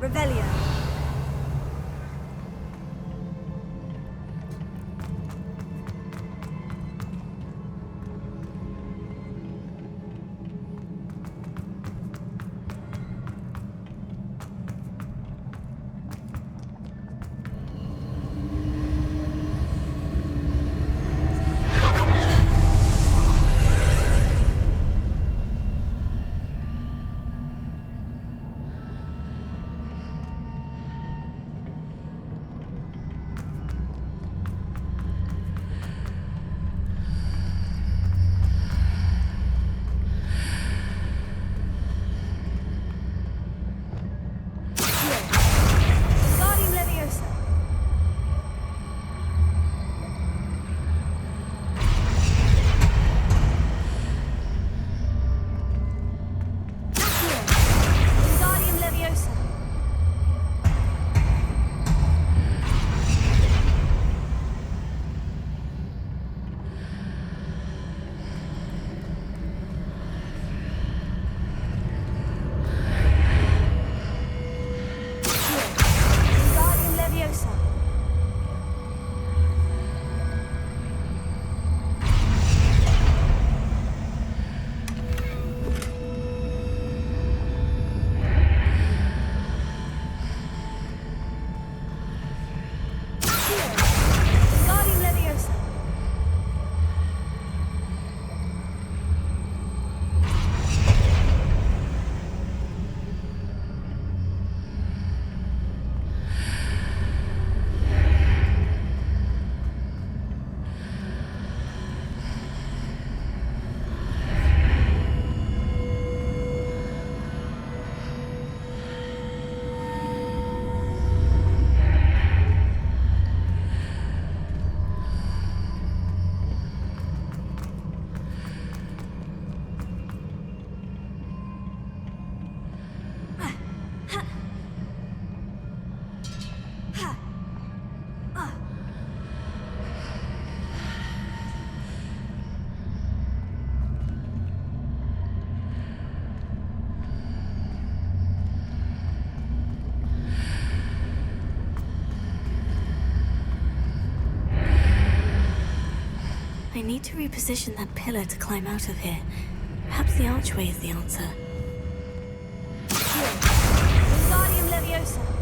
Revelio. I need to reposition that pillar to climb out of here. Perhaps the archway is the answer. Wingardium Leviosa.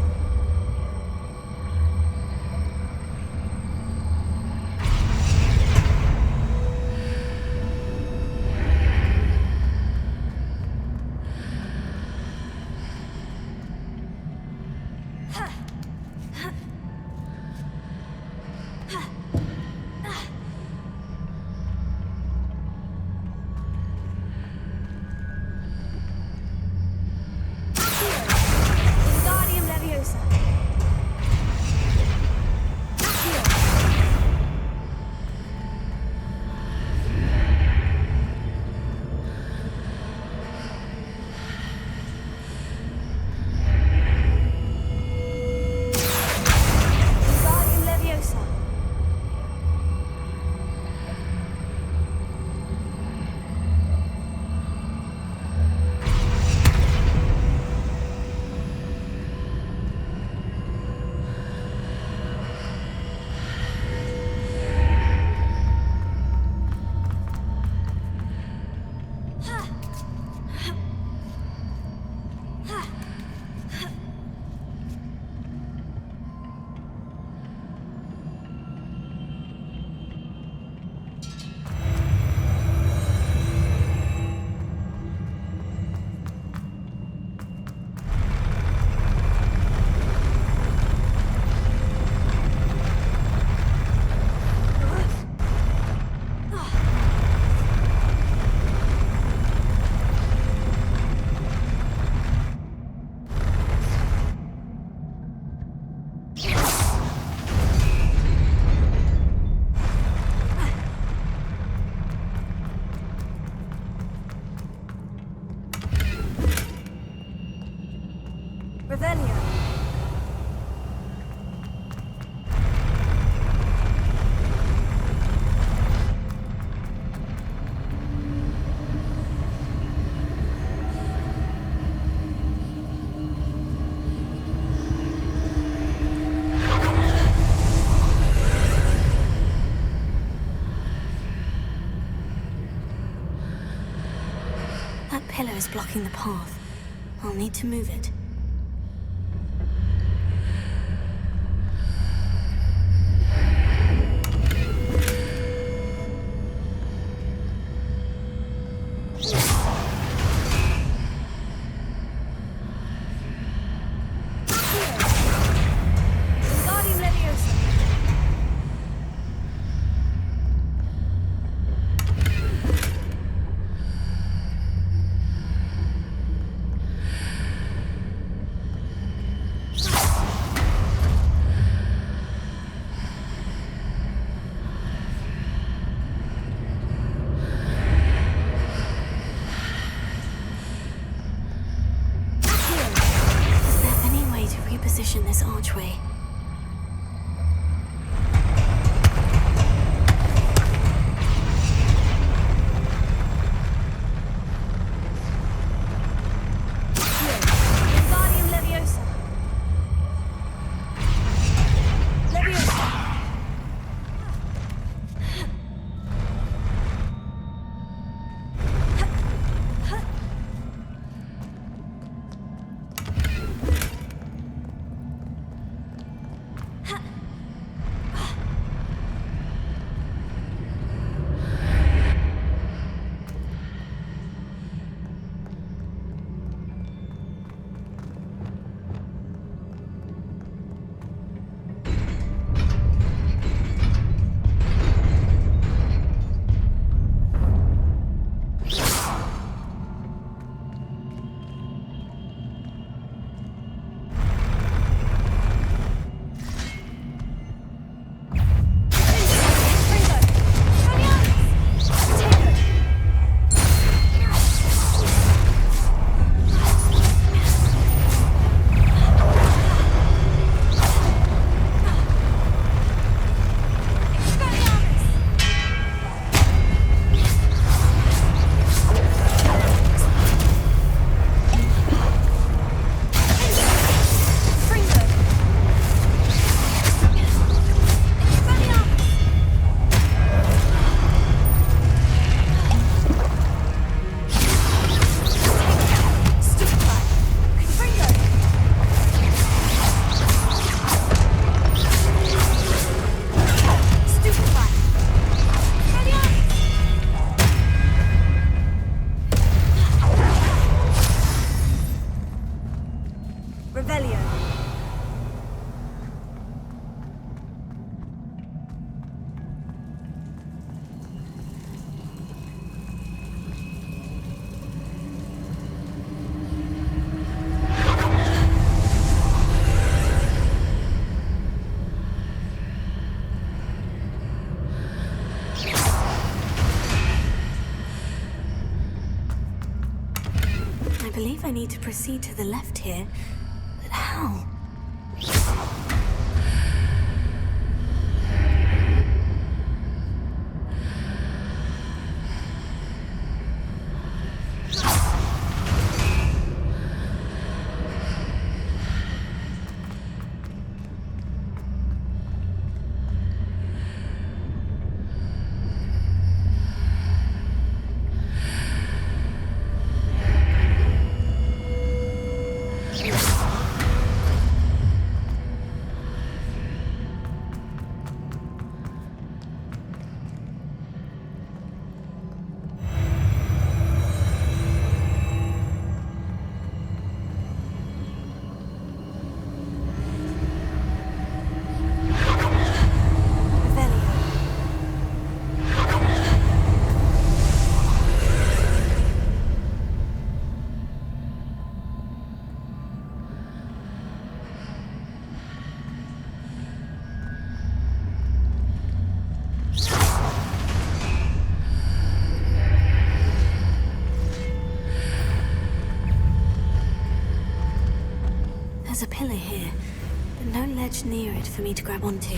pillar is blocking the path. I'll need to move it. Wingardium Leviosa. Is there any way to reposition this archway? Wingardium Leviosa. Leviosa. Revelio. I believe I need to proceed to the left here. But how? There's a pillar here, but no ledge near it for me to grab onto.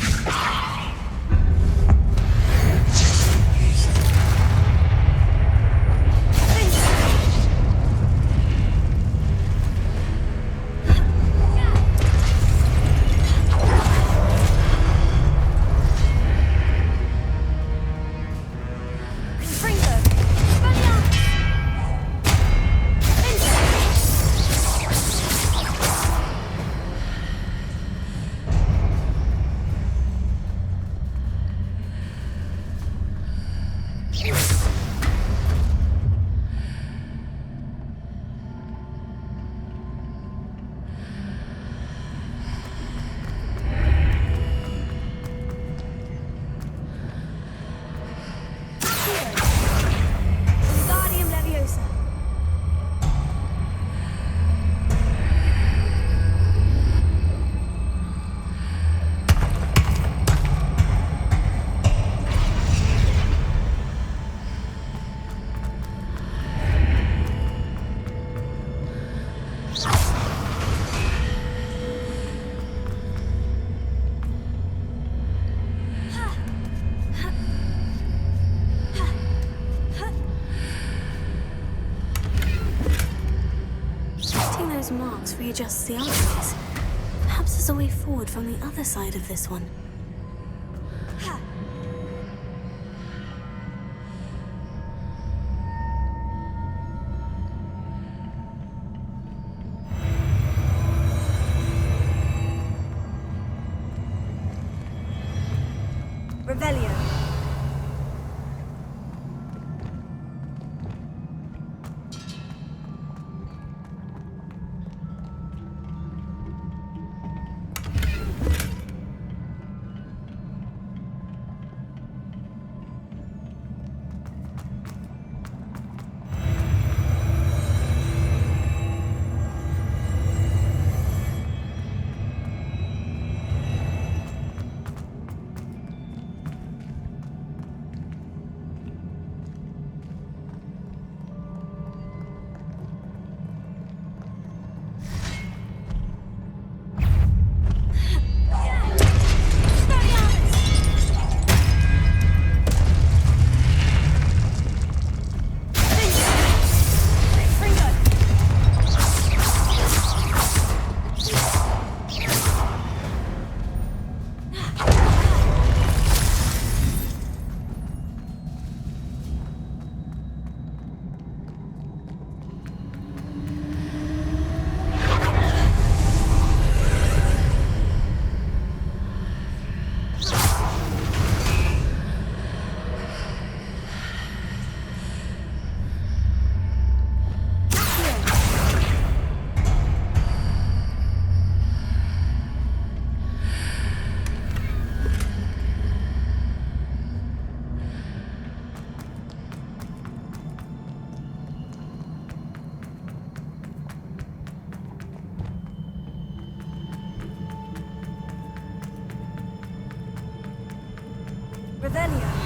those marks readjusts the arteries. Perhaps there's a way forward from the other side of this one. Ha! Revelio. Revelio.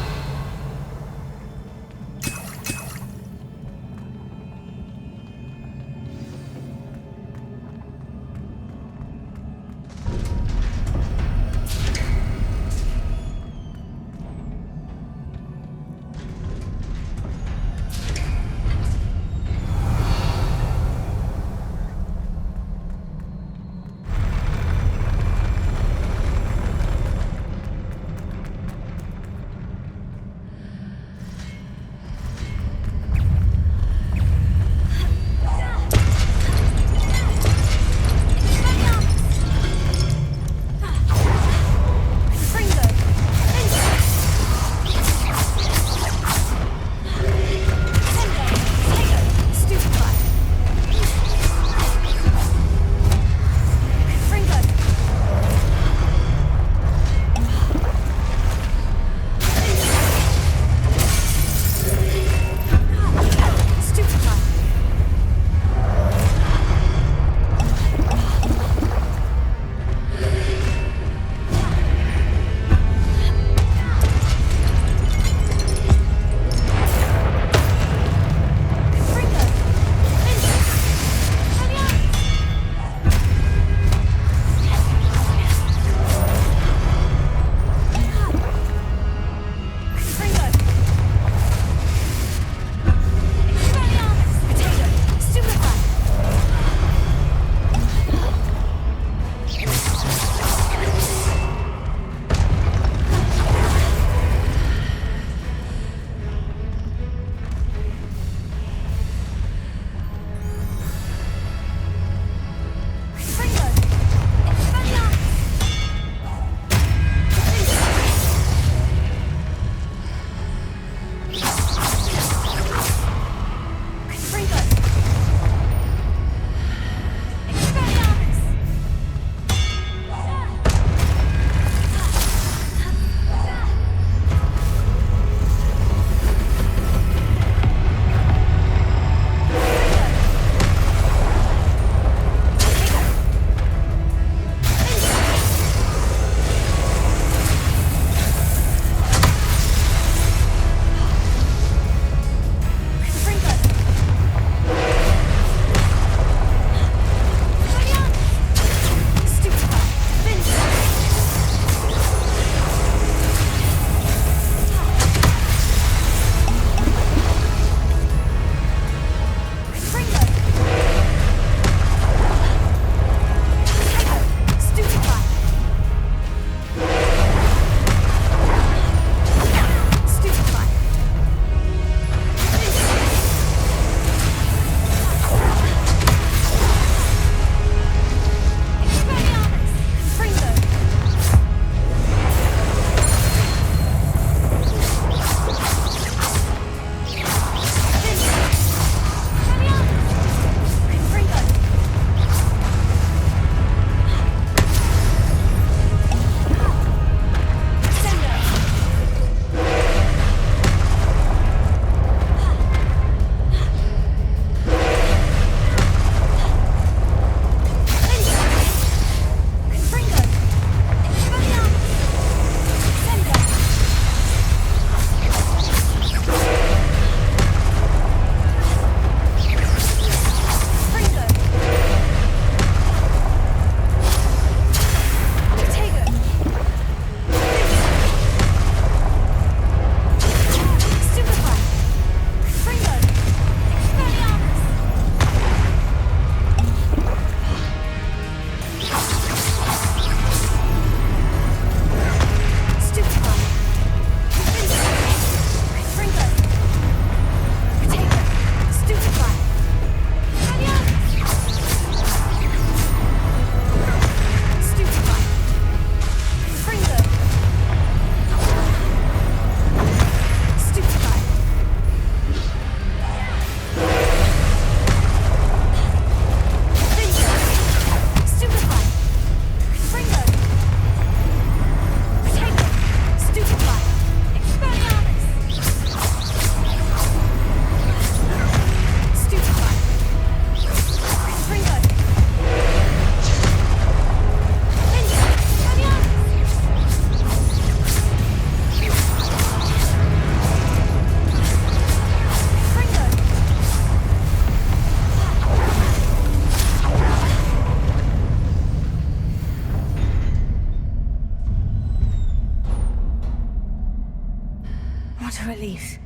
safe.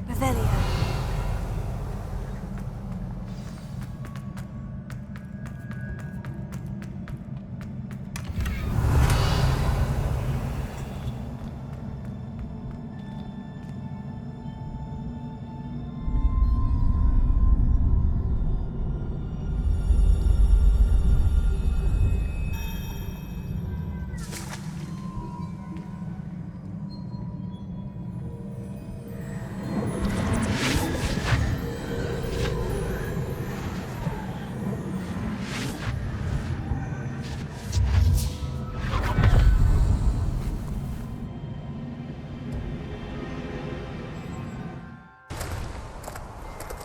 Revelio.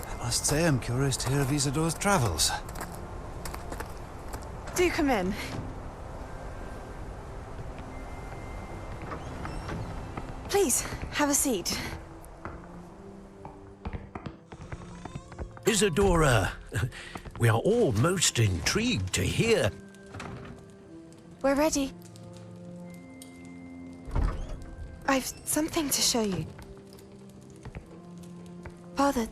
I must say I'm curious to hear of Isidore's travels. Do come in. Please, have a seat. Isadora, we are all most intrigued to hear. We're ready. I've something to show you. Father,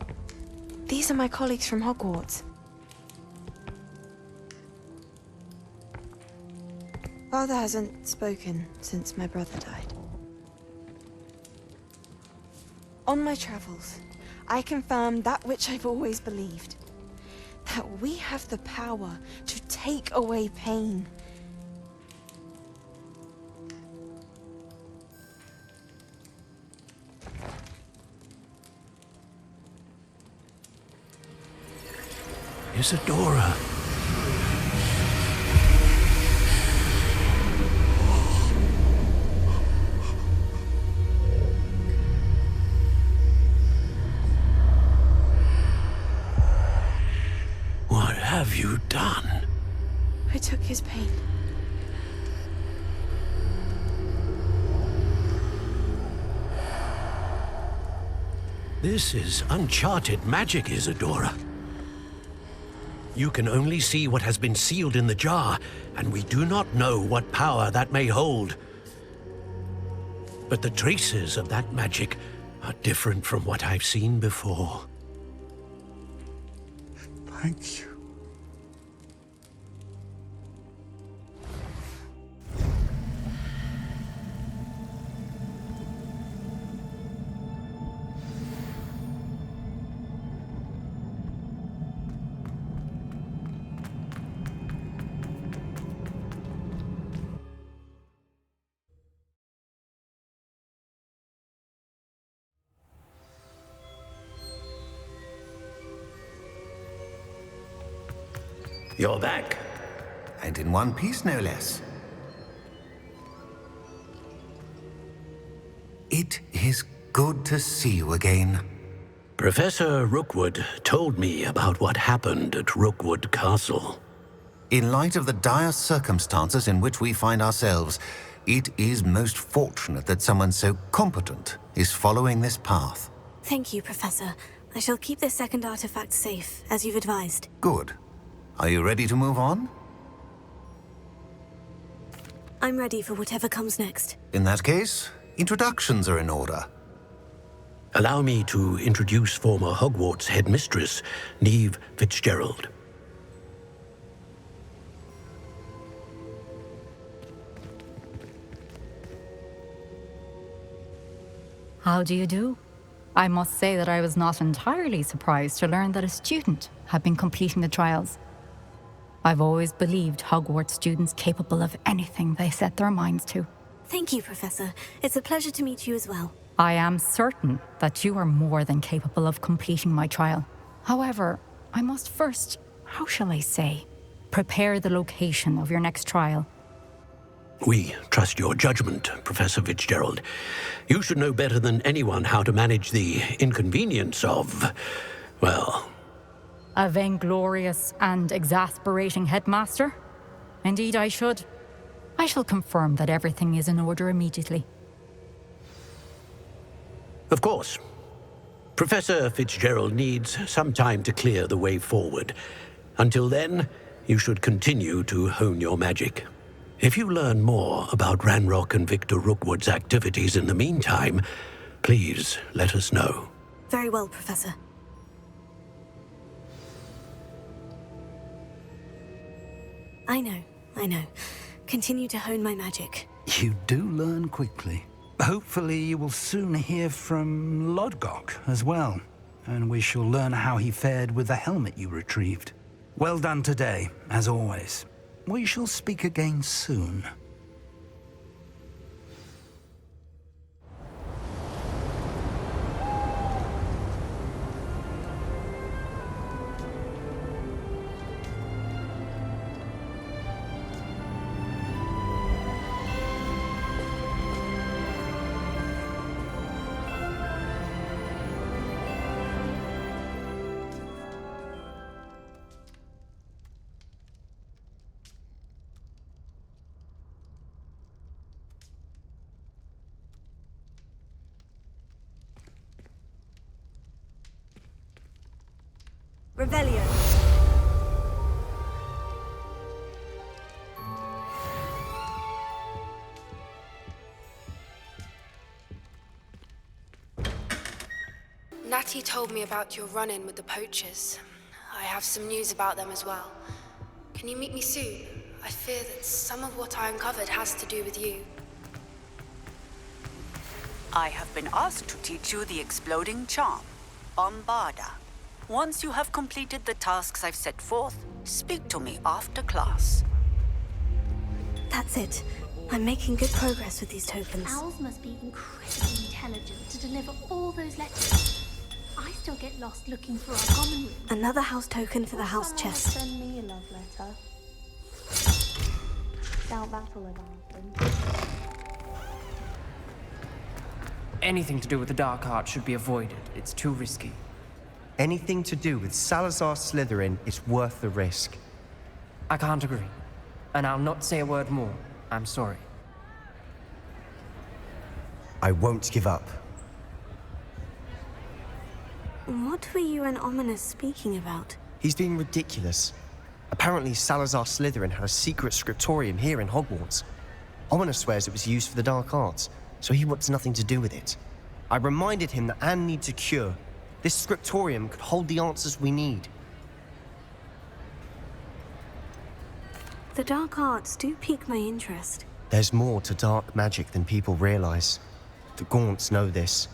these are my colleagues from Hogwarts. Father hasn't spoken since my brother died. On my travels, I confirmed that which I've always believed. That we have the power to take away pain. Isadora. What have you done? I took his pain. This is uncharted magic, Isadora. You can only see what has been sealed in the jar, and we do not know what power that may hold. But the traces of that magic are different from what I've seen before. Thank you. You're back. And in one piece, no less. It is good to see you again. Professor Rookwood told me about what happened at Rookwood Castle. In light of the dire circumstances in which we find ourselves, it is most fortunate that someone so competent is following this path. Thank you, Professor. I shall keep this second artifact safe, as you've advised. Good. Are you ready to move on? I'm ready for whatever comes next. In that case, introductions are in order. Allow me to introduce former Hogwarts headmistress, Neve Fitzgerald. How do you do? I must say that I was not entirely surprised to learn that a student had been completing the trials. I've always believed Hogwarts students capable of anything they set their minds to. Thank you, Professor. It's a pleasure to meet you as well. I am certain that you are more than capable of completing my trial. However, I must first, how shall I say, prepare the location of your next trial. We trust your judgment, Professor Fitzgerald. You should know better than anyone how to manage the inconvenience of, well... A vainglorious and exasperating headmaster? Indeed, I should. I shall confirm that everything is in order immediately. Of course. Professor Fitzgerald needs some time to clear the way forward. Until then, you should continue to hone your magic. If you learn more about Ranrock and Victor Rookwood's activities in the meantime, please let us know. Very well, Professor. I know. Continue to hone my magic. You do learn quickly. Hopefully you will soon hear from Lodgok as well, and we shall learn how he fared with the helmet you retrieved. Well done today, as always. We shall speak again soon. Revelio. Natty told me about your run-in with the poachers. I have some news about them as well. Can you meet me soon? I fear that some of what I uncovered has to do with you. I have been asked to teach you the exploding charm, Bombarda. Once you have completed the tasks I've set forth, speak to me after class. That's it. I'm making good progress with these tokens. Owls must be incredibly intelligent to deliver all those letters. I still get lost looking for our common room. Another house token for the house Someone chest. send me a love letter. Doubt that'll ever happen. Anything to do with the dark art should be avoided. It's too risky. Anything to do with Salazar Slytherin is worth the risk. I can't agree. And I'll not say a word more. I'm sorry. I won't give up. What were you and Ominous speaking about? He's being ridiculous. Apparently Salazar Slytherin had a secret scriptorium here in Hogwarts. Ominous swears it was used for the dark arts, so he wants nothing to do with it. I reminded him that Anne needs a cure. This scriptorium could hold the answers we need. The dark arts do pique my interest. There's more to dark magic than people realize. The Gaunts know this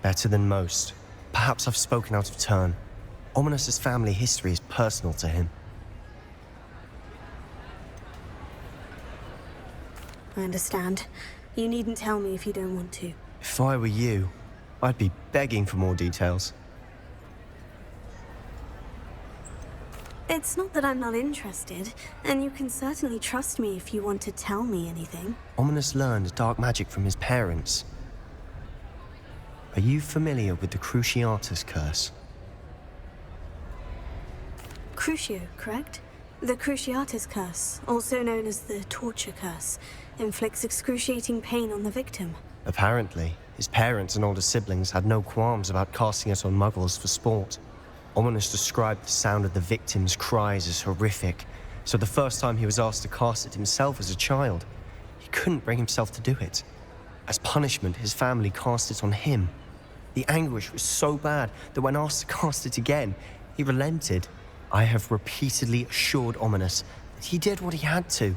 better than most. Perhaps I've spoken out of turn. Ominous's family history is personal to him. I understand. You needn't tell me if you don't want to. If I were you, I'd be begging for more details. It's not that I'm not interested, and you can certainly trust me if you want to tell me anything. Ominous learned dark magic from his parents. Are you familiar with the Cruciatus curse? Crucio, correct? The Cruciatus curse, also known as the torture curse, inflicts excruciating pain on the victim. Apparently, his parents and older siblings had no qualms about casting it on muggles for sport. Ominous described the sound of the victim's cries as horrific, so the first time he was asked to cast it himself as a child, he couldn't bring himself to do it. As punishment, his family cast it on him. The anguish was so bad that when asked to cast it again, he relented. I have repeatedly assured Ominous that he did what he had to,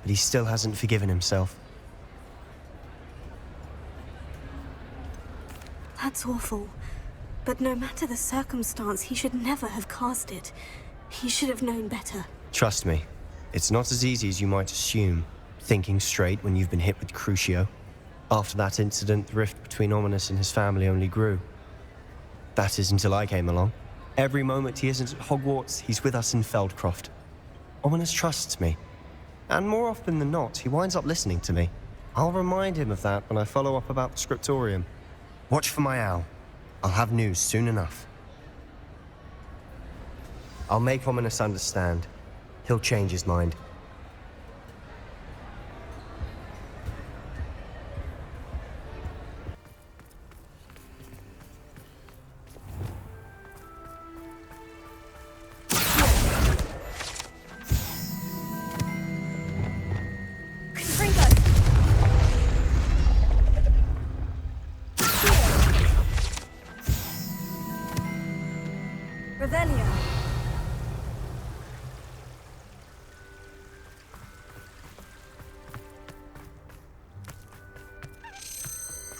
but he still hasn't forgiven himself. That's awful. But no matter the circumstance, he should never have cast it. He should have known better. Trust me, it's not as easy as you might assume, thinking straight when you've been hit with Crucio. After that incident, the rift between Ominous and his family only grew. That is until I came along. Every moment he isn't at Hogwarts, he's with us in Feldcroft. Ominous trusts me. And more often than not, he winds up listening to me. I'll remind him of that when I follow up about the Scriptorium. Watch for my owl. I'll have news soon enough. I'll make Ominous understand. He'll change his mind. Revelio.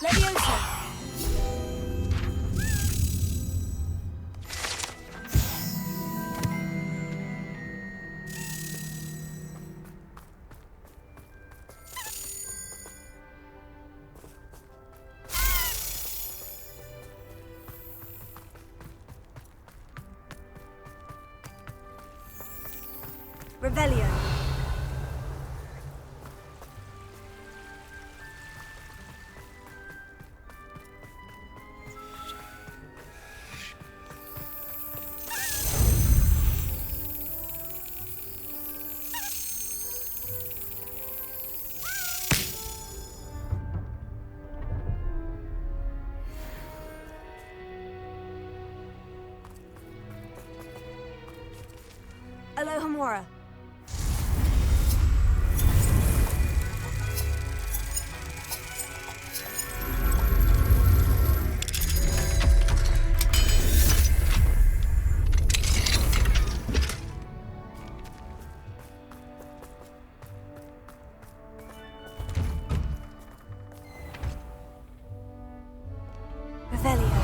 Leviosa. Revelio. Alohomora. Revelio.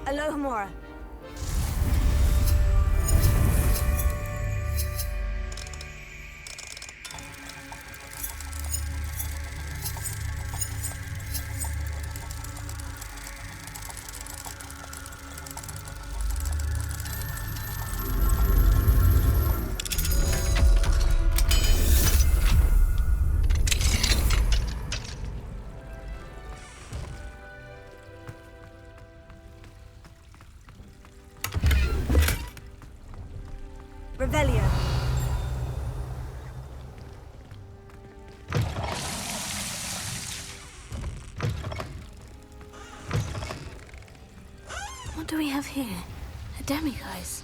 Alohomora. Revelio. What do we have here? A demiguise.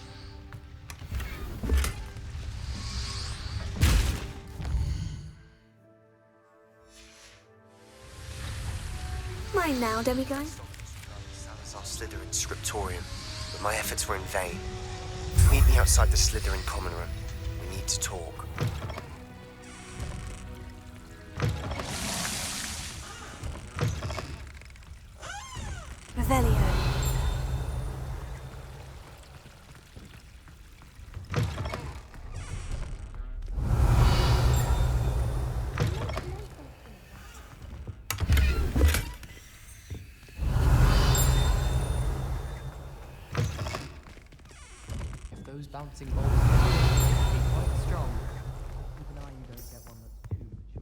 Mine now, demiguise. Salazar Slytherin Scriptorium, but my efforts were in vain. Meet me outside the Slytherin common room. We need to talk. Revelio. Those bouncing balls can be quite strong. Keep an eye you don't get one that's too mature.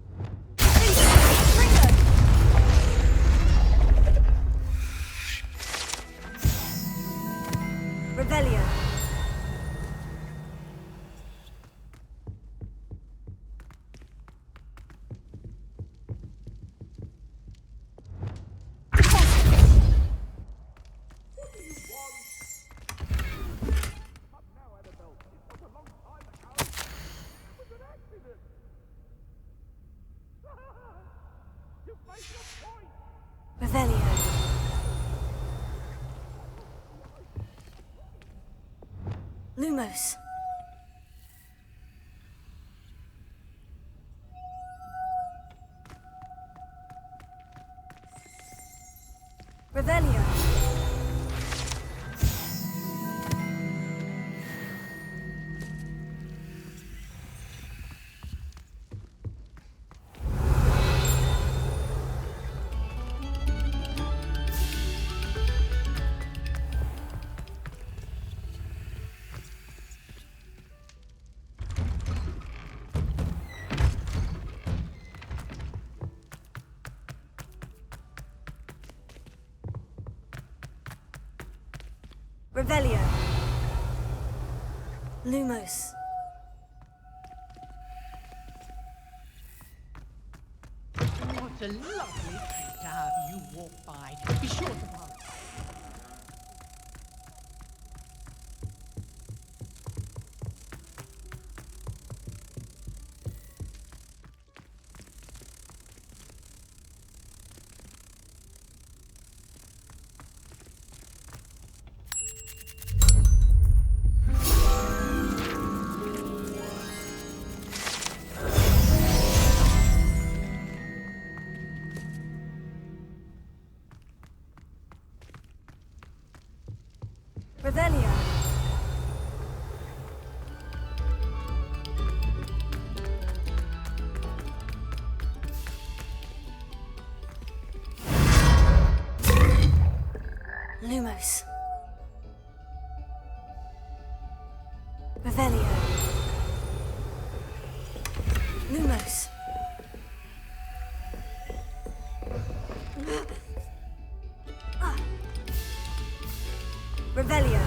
Revelio. Revelio. Lumos. Revelio. Revelio. Lumos. What a lovely treat to have you walk by. Be sure to pass. Revelio. Lumos. Revelio. Lumos. Revelio.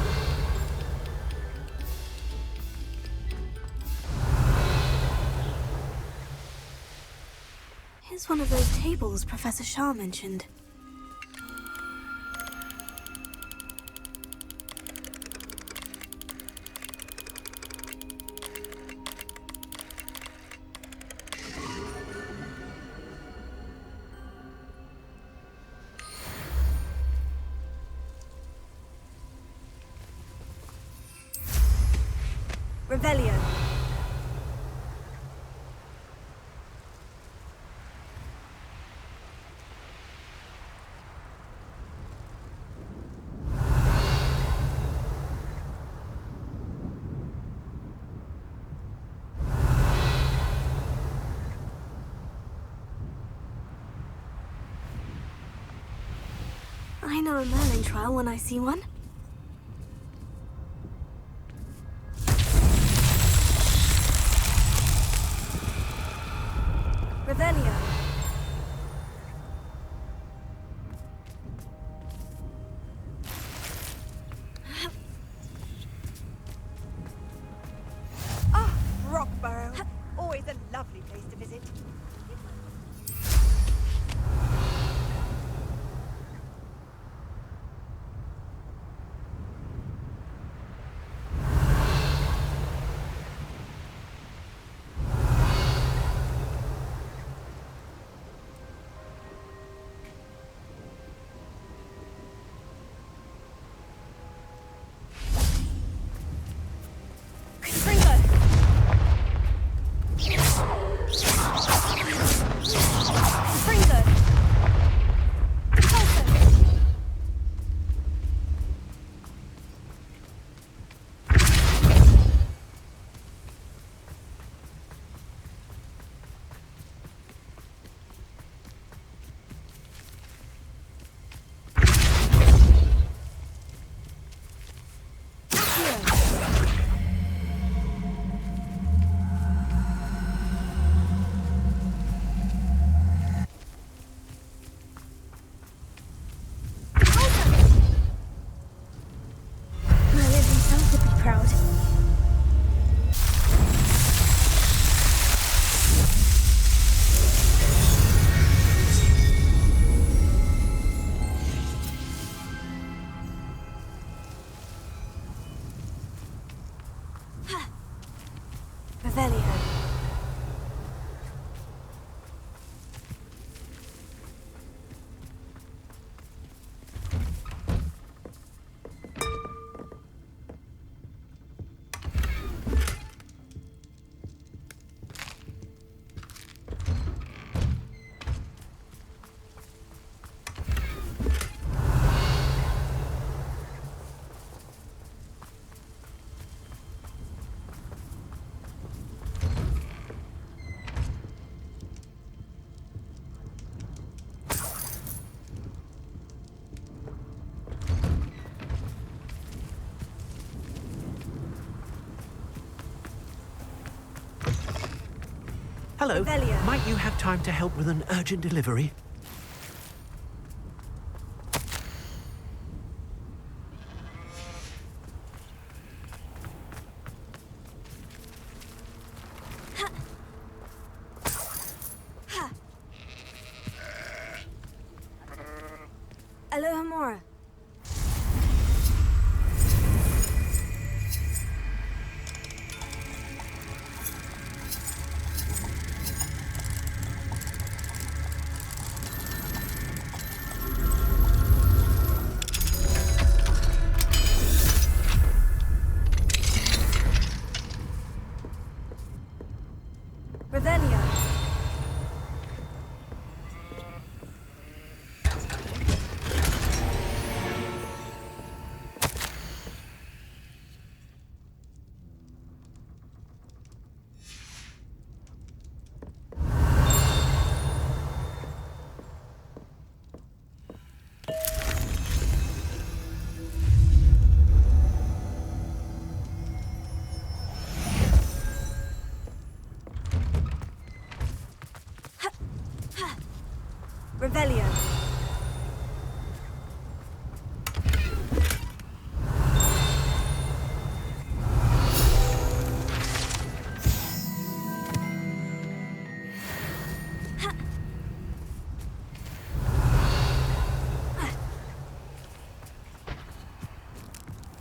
Here's one of those tables Professor Shah mentioned. Revelio. I know a Merlin trial when I see one. Revelio. Ah, Rockborough. Always a lovely place to visit. Revelio. Hello. Revelio. Might you have time to help with an urgent delivery? Alohomora. Revelio. Revelio.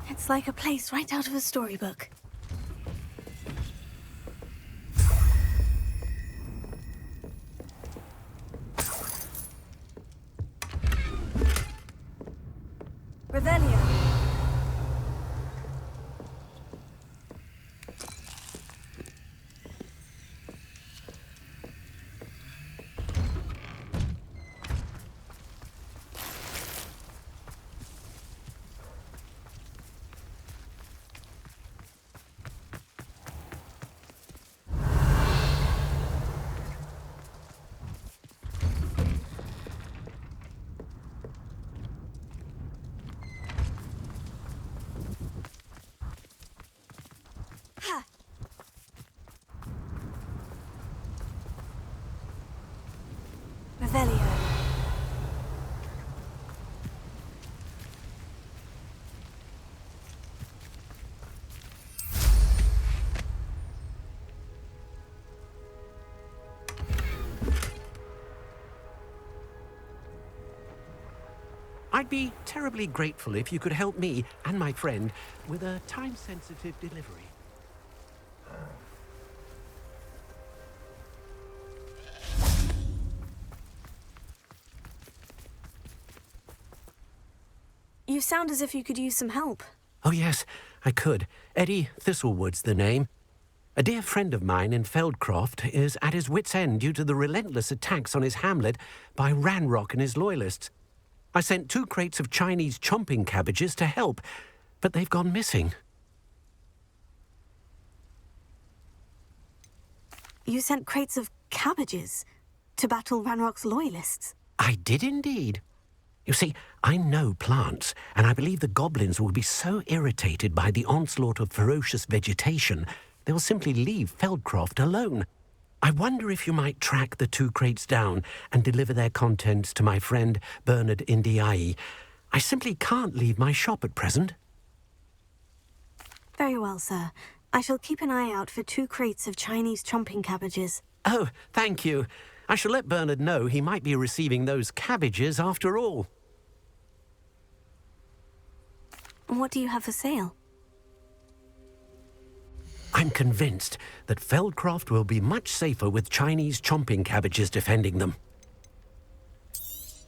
It's like a place right out of a storybook. Revelio. Revelio. I'd be terribly grateful if you could help me and my friend with a time-sensitive delivery. You sound as if you could use some help. Oh, yes, I could. Eddie Thistlewood's the name. A dear friend of mine in Feldcroft is at his wit's end due to the relentless attacks on his hamlet by Ranrock and his loyalists. I sent 2 crates of Chinese chomping cabbages to help, but they've gone missing. You sent crates of cabbages to battle Ranrock's loyalists? I did indeed. You see, I know plants, and I believe the goblins will be so irritated by the onslaught of ferocious vegetation, they'll simply leave Feldcroft alone. I wonder if you might track the 2 crates down and deliver their contents to my friend Bernard Indiai. I simply can't leave my shop at present. Very well, sir. I shall keep an eye out for 2 crates of Chinese chomping cabbages. Oh, thank you. I shall let Bernard know he might be receiving those cabbages after all. What do you have for sale? I'm convinced that Feldcroft will be much safer with Chinese chomping cabbages defending them.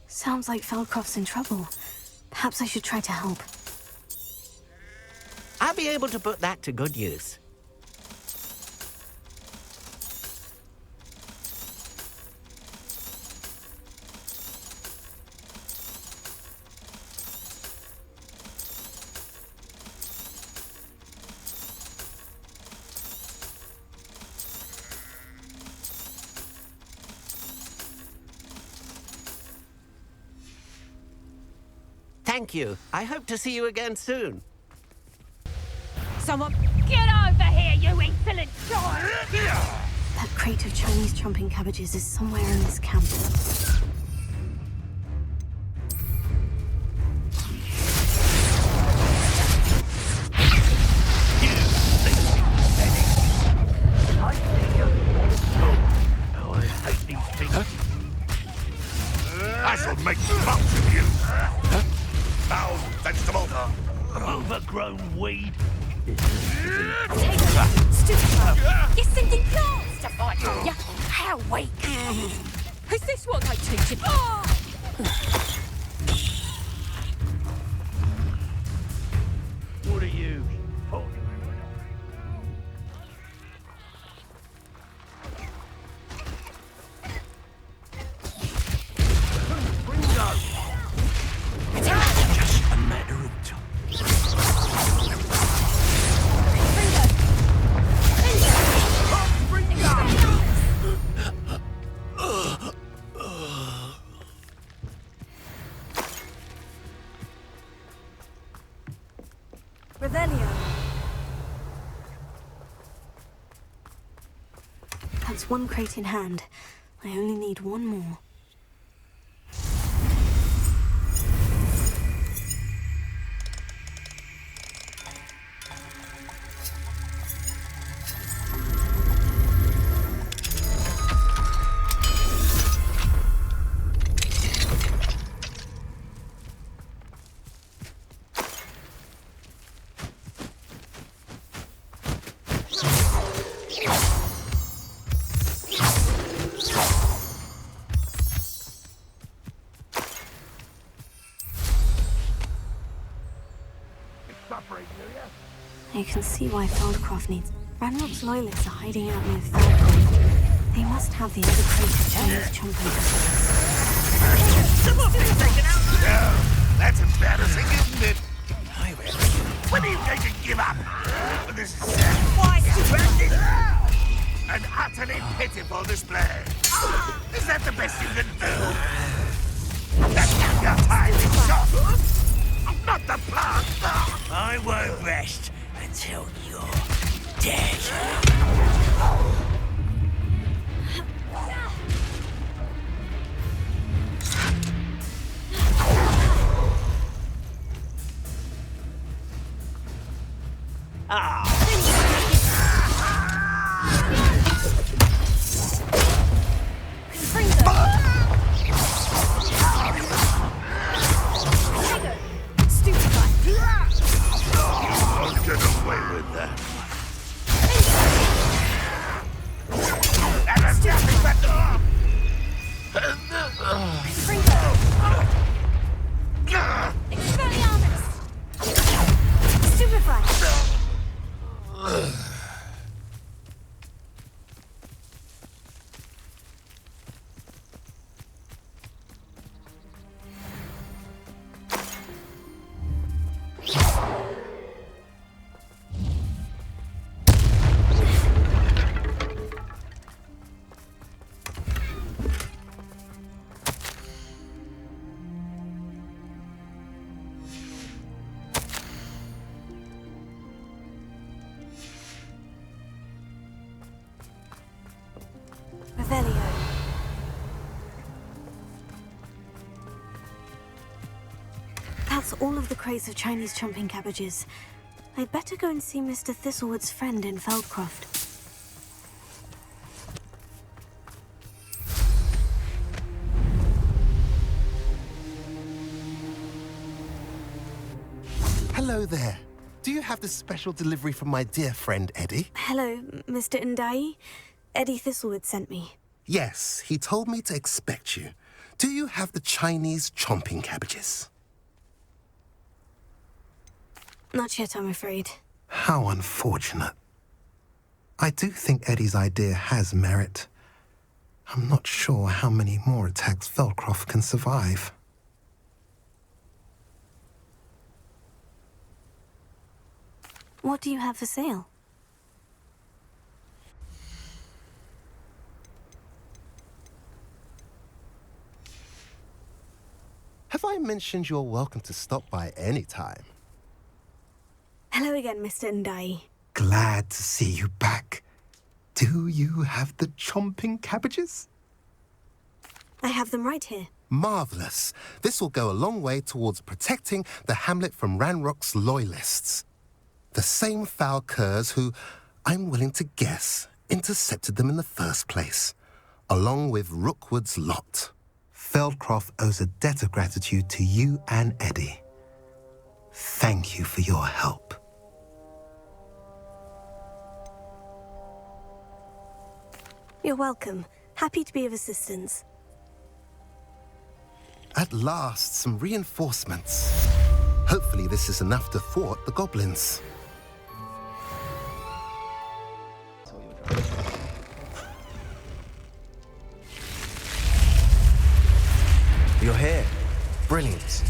Sounds like Feldcroft's in trouble. Perhaps I should try to help. I'll be able to put that to good use. Thank you. I hope to see you again soon. Someone, get over here, you insolent child! That crate of Chinese chomping cabbages is somewhere in this camp. I shall make much of you! Foul vegetable! Overgrown weed! Take it, stupid! You're sending plants to fight on you! How weak! Is this what they teach you? What are you? Just a matter of time. Revelio. That's 1 crate in hand. I only need 1 more. I can see why Feldcroft needs... Ranrock's loyalists are hiding out near Feldcroft. They must have the other crate of Chinese chomping Some of you taken out! No, that's embarrassing, isn't it? I will. When are you going to give up? This is why stupid an utterly pitiful display. Is that the best you can do? Your time is short. Not the plant. I won't rest until you're dead. I'll get away with that. And I'm nothing but That's all of the crates of Chinese chomping cabbages. I'd better go and see Mr. Thistlewood's friend in Feldcroft. Hello there. Do you have this special delivery from my dear friend Eddie? Hello, Mr. Ndai. Eddie Thistlewood sent me. Yes, he told me to expect you. Do you have the Chinese chomping cabbages? Not yet, I'm afraid. How unfortunate. I do think Eddie's idea has merit. I'm not sure how many more attacks Feldcroft can survive. What do you have for sale? Have I mentioned you're welcome to stop by any time? Hello again, Mr. Ndai. Glad to see you back. Do you have the chomping cabbages? I have them right here. Marvelous. This will go a long way towards protecting the hamlet from Ranrock's loyalists. The same foul curs who, I'm willing to guess, intercepted them in the first place, along with Rookwood's lot. Feldcroft owes a debt of gratitude to you and Eddie. Thank you for your help. You're welcome. Happy to be of assistance. At last, some reinforcements. Hopefully this is enough to thwart the goblins. You're here. Brilliant.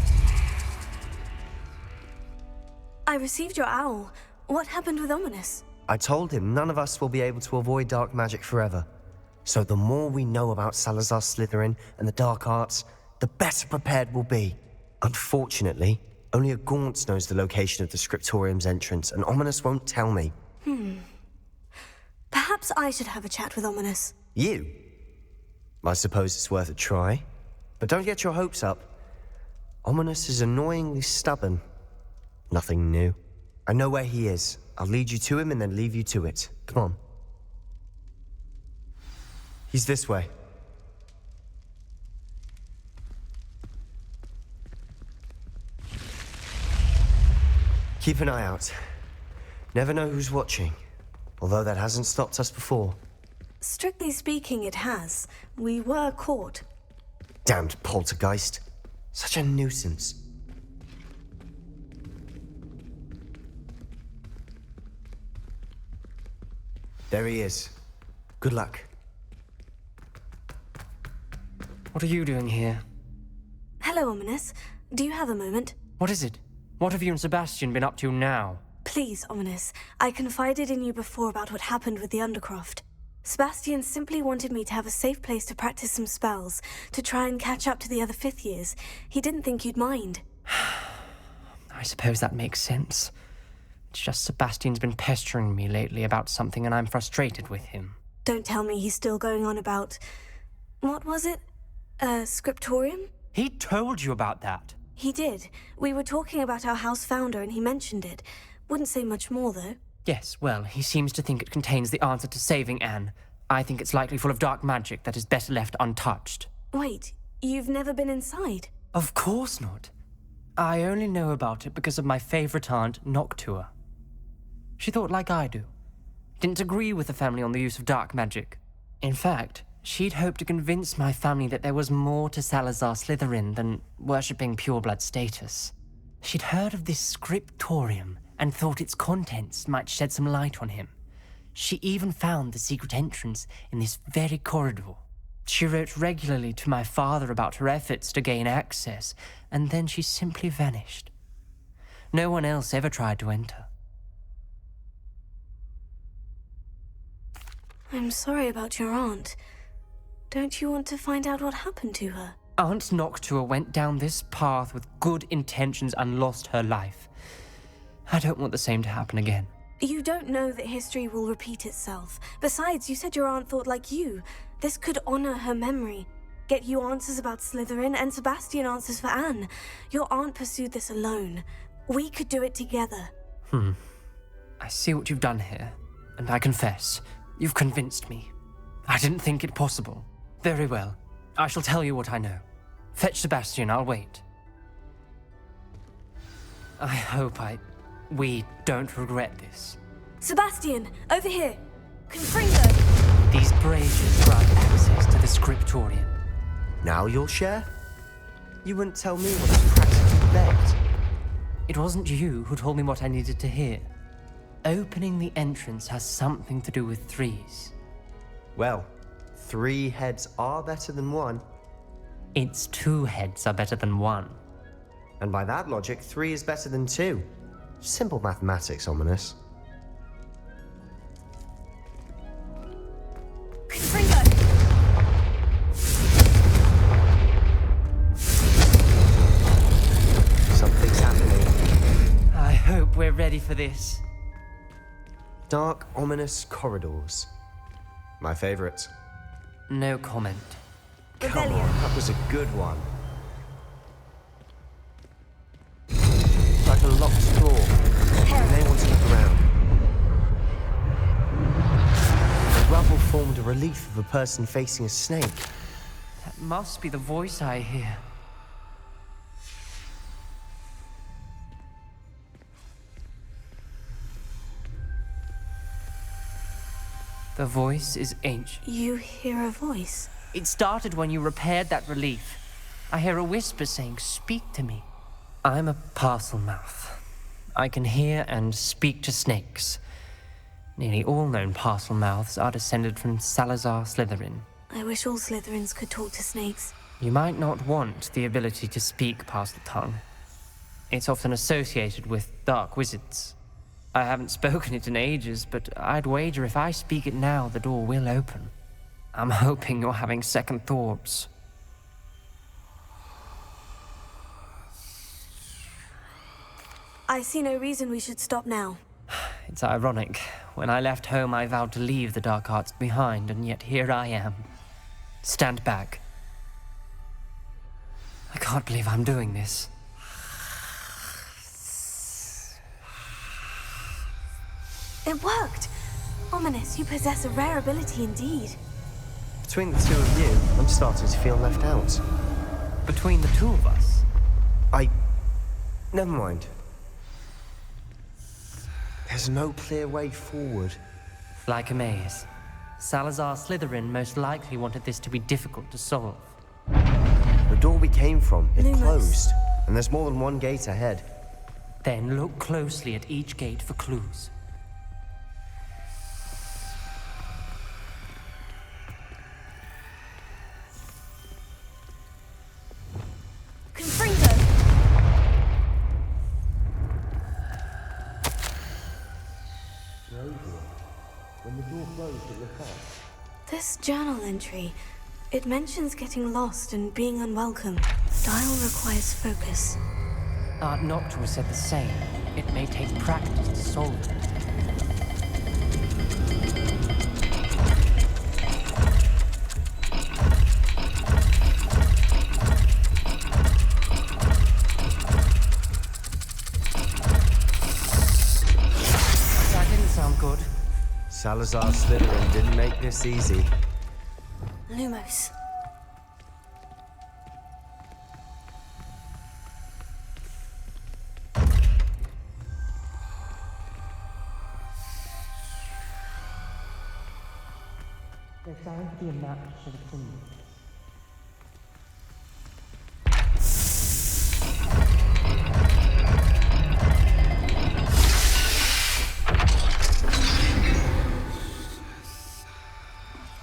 I received your owl. What happened with Ominous? I told him none of us will be able to avoid dark magic forever. So the more we know about Salazar Slytherin and the dark arts, the better prepared we'll be. Unfortunately, only a Gaunt knows the location of the Scriptorium's entrance, and Ominous won't tell me. Perhaps I should have a chat with Ominous. You? I suppose it's worth a try. But don't get your hopes up. Ominous is annoyingly stubborn. Nothing new. I know where he is. I'll lead you to him and then leave you to it. Come on. He's this way. Keep an eye out. Never know who's watching. Although that hasn't stopped us before. Strictly speaking, it has. We were caught. Damned poltergeist. Such a nuisance. There he is. Good luck. What are you doing here? Hello, Ominous. Do you have a moment? What is it? What have you and Sebastian been up to now? Please, Ominous. I confided in you before about what happened with the Undercroft. Sebastian simply wanted me to have a safe place to practice some spells, to try and catch up to the other fifth years. He didn't think you'd mind. I suppose that makes sense. It's just Sebastian's been pestering me lately about something and I'm frustrated with him. Don't tell me he's still going on about... What was it? Scriptorium? He told you about that? He did. We were talking about our house founder and he mentioned it. Wouldn't say much more, though. Yes, well, he seems to think it contains the answer to saving Anne. I think it's likely full of dark magic that is better left untouched. Wait, you've never been inside? Of course not. I only know about it because of my favorite aunt, Noctua. She thought like I do. Didn't agree with the family on the use of dark magic. In fact, she'd hoped to convince my family that there was more to Salazar Slytherin than worshipping pureblood status. She'd heard of this Scriptorium and thought its contents might shed some light on him. She even found the secret entrance in this very corridor. She wrote regularly to my father about her efforts to gain access, and then she simply vanished. No one else ever tried to enter. I'm sorry about your aunt. Don't you want to find out what happened to her? Aunt Noctua went down this path with good intentions and lost her life. I don't want the same to happen again. You don't know that history will repeat itself. Besides, you said your aunt thought like you. This could honor her memory. Get you answers about Slytherin and Sebastian answers for Anne. Your aunt pursued this alone. We could do it together. I see what you've done here, and I confess, you've convinced me. I didn't think it possible. Very well. I shall tell you what I know. Fetch Sebastian, I'll wait. I hope we don't regret this. Sebastian, over here. Confringo! These braziers grant access to the Scriptorium. Now you'll share? You wouldn't tell me what I practically begged. It wasn't you who told me what I needed to hear. Opening the entrance has something to do with threes. Well, 3 heads are better than 1. It's 2 heads are better than 1. And by that logic, 3 is better than 2. Simple mathematics, Ominous. Confringo! Something's happening. I hope we're ready for this. Dark, ominous corridors. My favorite. No comment. Come on, that was a good one. Like a locked door. You may want to look around. The rubble formed a relief of a person facing a snake. That must be the voice I hear. The voice is ancient. You hear a voice? It started when you repaired that relief. I hear a whisper saying, "Speak to me." I'm a parcel mouth. I can hear and speak to snakes. Nearly all known parcel mouths are descended from Salazar Slytherin. I wish all Slytherins could talk to snakes. You might not want the ability to speak parcel tongue. It's often associated with dark wizards. I haven't spoken it in ages, but I'd wager if I speak it now, the door will open. I'm hoping you're having second thoughts. I see no reason we should stop now. It's ironic. When I left home, I vowed to leave the dark arts behind, and yet here I am. Stand back. I can't believe I'm doing this. It worked! Ominous, you possess a rare ability indeed. Between the 2 of you, I'm starting to feel left out. Between the 2 of us? Never mind. There's no clear way forward. Like a maze. Salazar Slytherin most likely wanted this to be difficult to solve. The door we came from, it Lumos. closed. And there's more than one gate ahead. Then look closely at each gate for clues. This journal entry, it mentions getting lost and being unwelcome. Dial requires focus. Aunt Noctua said the same. It may take practice to solve it. That didn't sound good. Salazar Slytherin didn't make this easy. Lumos. There's bound to be a match to the symbol.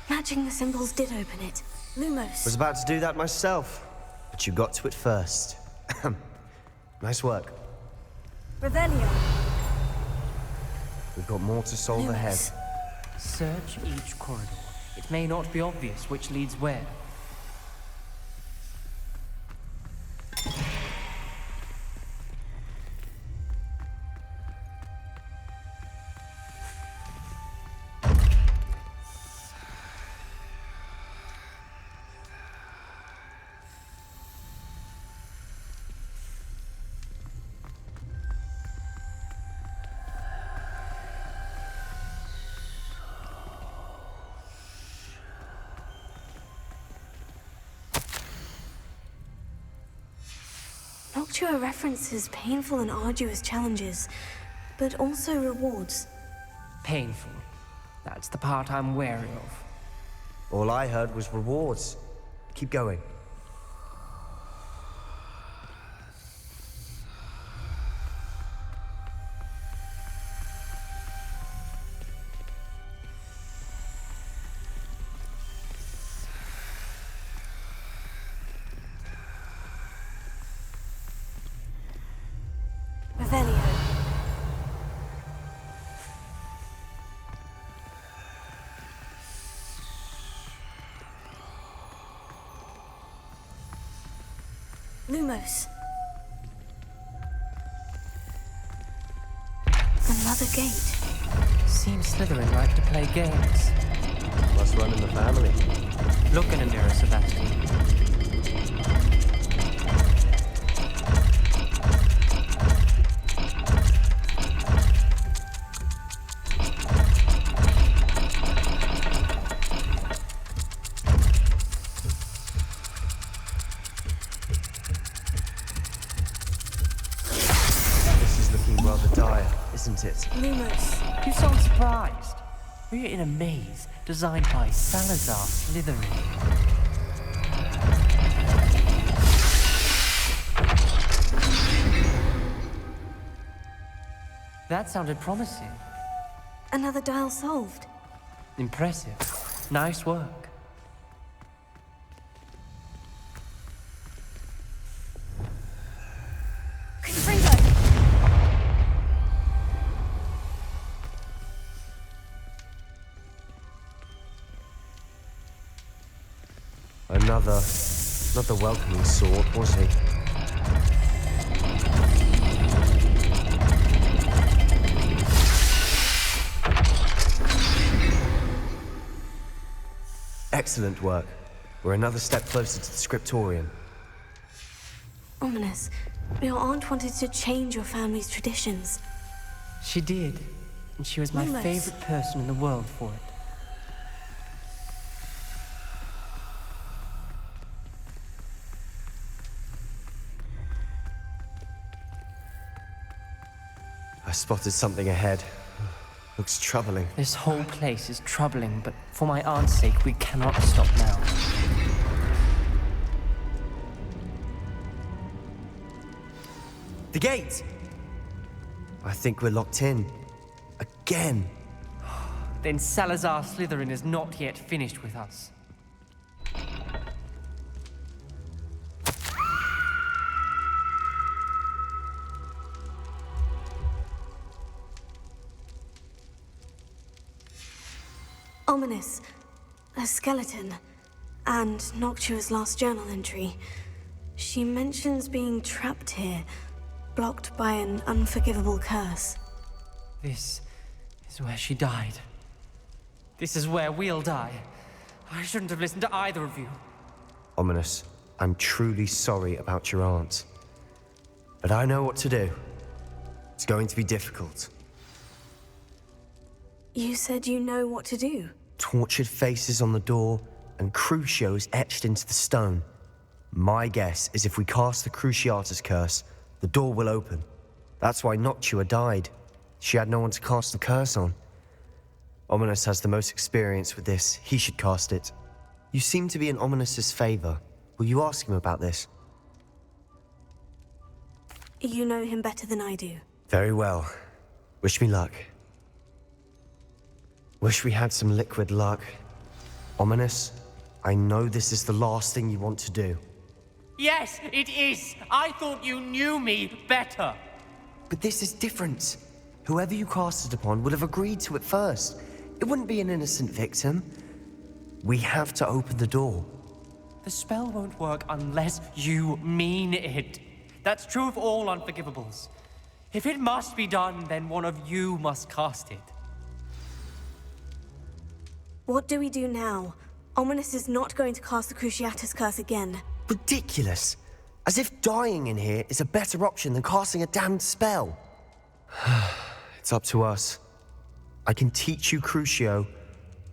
Matching the symbols did open it. Lumos. Was about to do that myself, but you got to it first. Nice work. Revelio. We've got more to solve ahead. Search each corridor. It may not be obvious which leads where. Noctua references painful and arduous challenges, but also rewards. Painful. That's the part I'm wary of. All I heard was rewards. Keep going. Revelio. Lumos. Another gate. Seems Slytherin like to play games. Must run in the family. Look in a mirror, Sebastian. Isn't it? Lumos. You sound surprised. We're in a maze designed by Salazar Slytherin. That sounded promising. Another dial solved. Impressive. Nice work. Not the welcoming sort, was he? Excellent work. We're another step closer to the Scriptorium. Ominous. Your aunt wanted to change your family's traditions. She did. And she was my favorite person in the world for it. I spotted something ahead. Looks troubling. This whole place is troubling, but for my aunt's sake, we cannot stop now. The gate! I think we're locked in. Again. Then Salazar Slytherin is not yet finished with us. Ominous. A skeleton. And Noctua's last journal entry. She mentions being trapped here, blocked by an unforgivable curse. This is where she died. This is where we'll die. I shouldn't have listened to either of you. Ominous, I'm truly sorry about your aunt. But I know what to do. It's going to be difficult. You said you know what to do. Tortured faces on the door, and Crucio is etched into the stone. My guess is if we cast the Cruciatus curse, the door will open. That's why Noctua died. She had no one to cast the curse on. Ominous has the most experience with this. He should cast it. You seem to be in Ominous's favor. Will you ask him about this? You know him better than I do. Very well. Wish me luck. Wish we had some liquid luck. Ominous, I know this is the last thing you want to do. Yes, it is. I thought you knew me better. But this is different. Whoever you cast it upon would have agreed to it first. It wouldn't be an innocent victim. We have to open the door. The spell won't work unless you mean it. That's true of all unforgivables. If it must be done, then one of you must cast it. What do we do now? Ominous is not going to cast the Cruciatus curse again. Ridiculous. As if dying in here is a better option than casting a damned spell. It's up to us. I can teach you Crucio,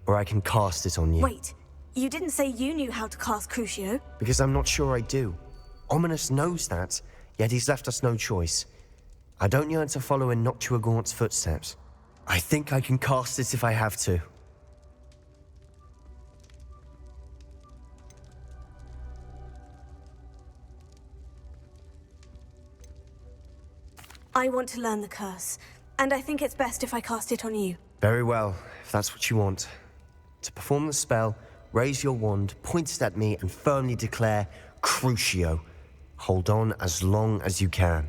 or I can cast it on you. Wait, you didn't say you knew how to cast Crucio? Because I'm not sure I do. Ominous knows that, yet he's left us no choice. I don't yearn to follow in Noctua Gaunt's footsteps. I think I can cast it if I have to. I want to learn the curse, and I think it's best if I cast it on you. Very well, if that's what you want. To perform the spell, raise your wand, point it at me, and firmly declare, Crucio. Hold on as long as you can.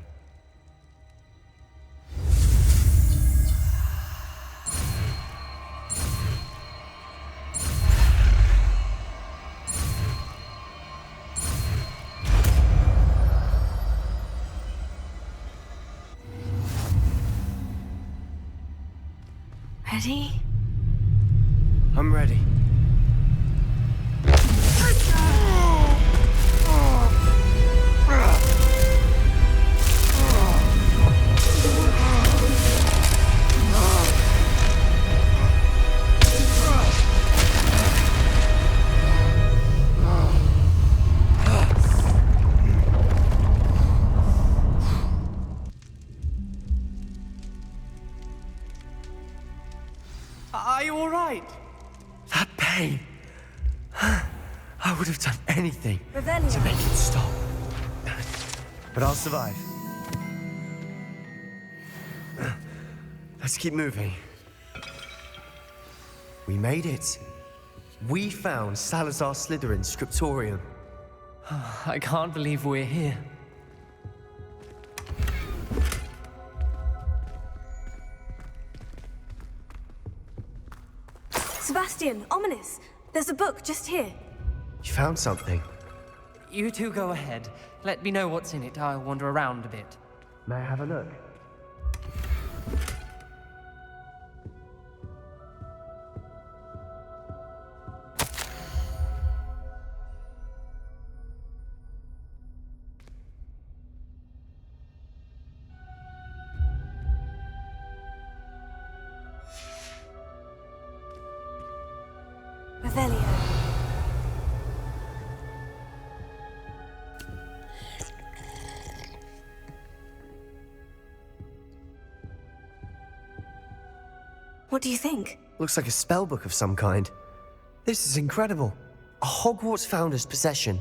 Ready? I'm ready. Are you all right? That pain. I would have done anything Revelio. to make it stop. But I'll survive. Let's keep moving. We made it. We found Salazar Slytherin's Scriptorium. I can't believe we're here. Sebastian, Ominous, there's a book just here. You found something. You two go ahead. Let me know what's in it. I'll wander around a bit. May I have a look? Revelio. What do you think? Looks like a spellbook of some kind. This is incredible. A Hogwarts founder's possession.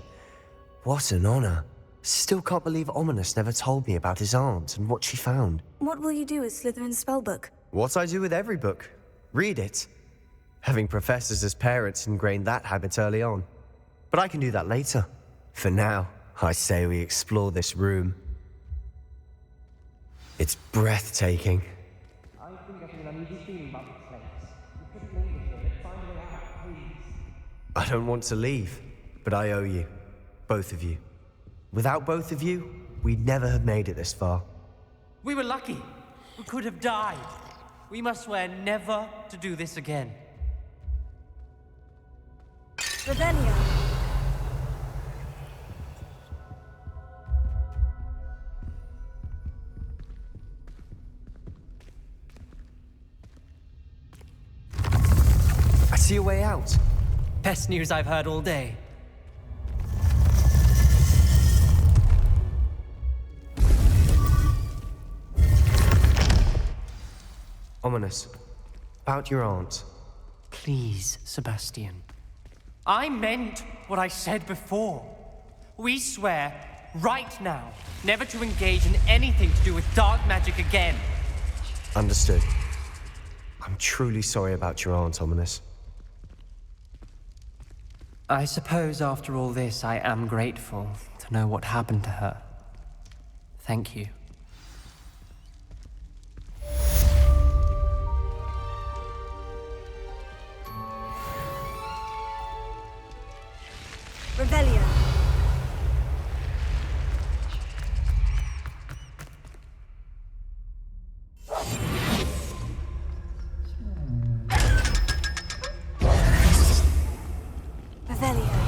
What an honor. Still can't believe Ominous never told me about his aunt and what she found. What will you do with Slytherin's spellbook? What I do with every book. Read it. Having professors as parents ingrained that habit early on. But I can do that later. For now, I say we explore this room. It's breathtaking. I think I feel an uneasy feeling about this place. You couldn't linger here. Let's find a way out, please. I don't want to leave, but I owe you. Both of you. Without both of you, we'd never have made it this far. We were lucky. We could have died. We must swear never to do this again. Revelio. I see a way out. Best news I've heard all day. Ominous. About your aunt. Please, Sebastian. I meant what I said before. We swear, right now, never to engage in anything to do with dark magic again. Understood. I'm truly sorry about your aunt, Ominous. I suppose after all this, I am grateful to know what happened to her. Thank you. Revelio. Revelio.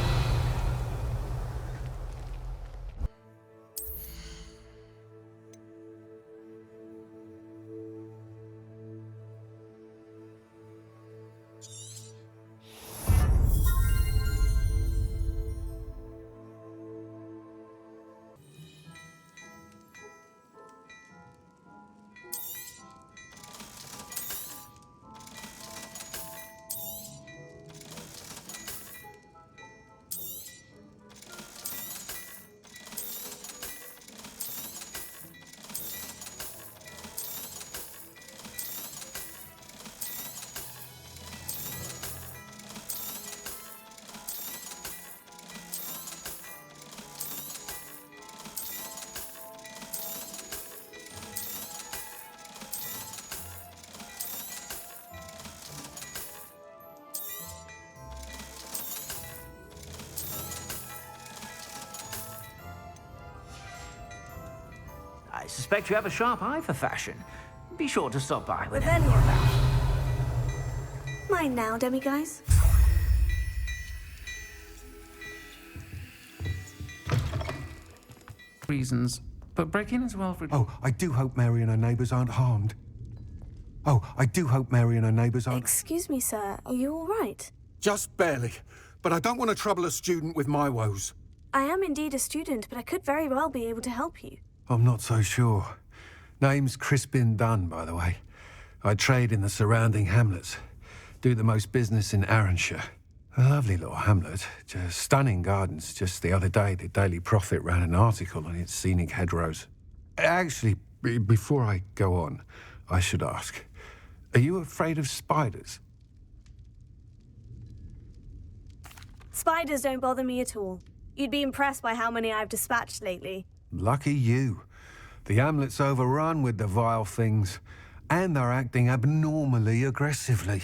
I suspect you have a sharp eye for fashion. Be sure to stop by when Revelio. you're about. Mine now, demiguise. Reasons, but break in as well for... Oh, I do hope Mary and her neighbours aren't harmed. Oh, I do hope Mary and her neighbours aren't... Excuse me, sir. Are you all right? Just barely. But I don't want to trouble a student with my woes. I am indeed a student, but I could very well be able to help you. I'm not so sure. Name's Crispin Dunn, by the way. I trade in the surrounding hamlets. Do the most business in Arranshire. A lovely little hamlet. Just stunning gardens. Just the other day, the Daily Prophet ran an article on its scenic hedgerows. Actually, before I go on, I should ask, are you afraid of spiders? Spiders don't bother me at all. You'd be impressed by how many I've dispatched lately. Lucky you. The hamlet's overrun with the vile things, and they're acting abnormally aggressively.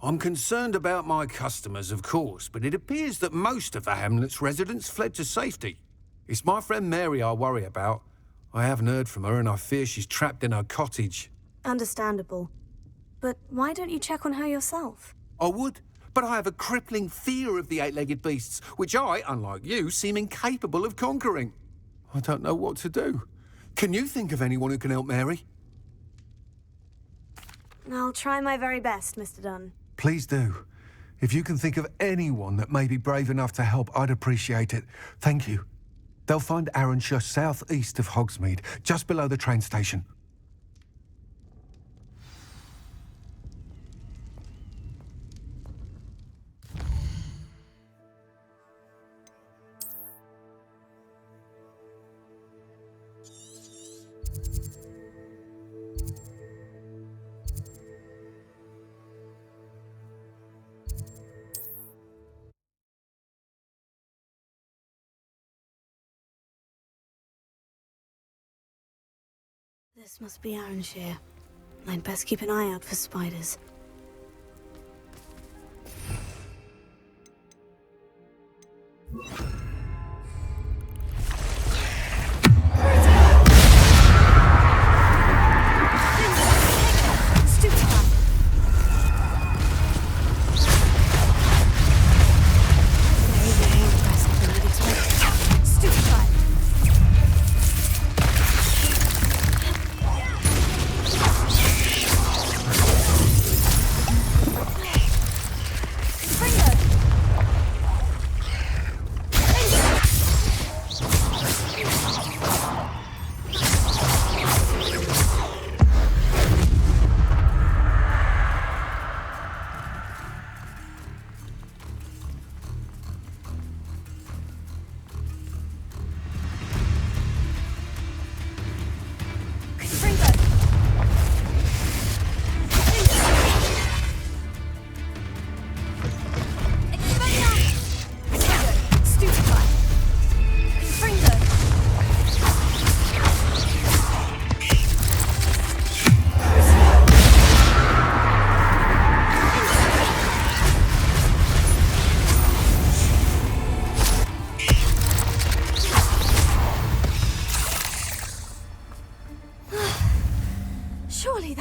I'm concerned about my customers, of course, but it appears that most of the hamlet's residents fled to safety. It's my friend Mary I worry about. I haven't heard from her, and I fear she's trapped in her cottage. Understandable. But why don't you check on her yourself? I would, but I have a crippling fear of the eight-legged beasts, which I, unlike you, seem incapable of conquering. I don't know what to do. Can you think of anyone who can help Mary? I'll try my very best, Mr. Dunn. Please do. If you can think of anyone that may be brave enough to help, I'd appreciate it. Thank you. They'll find Arranshire southeast of Hogsmeade, just below the train station. This must be Arranshire. I'd best keep an eye out for spiders.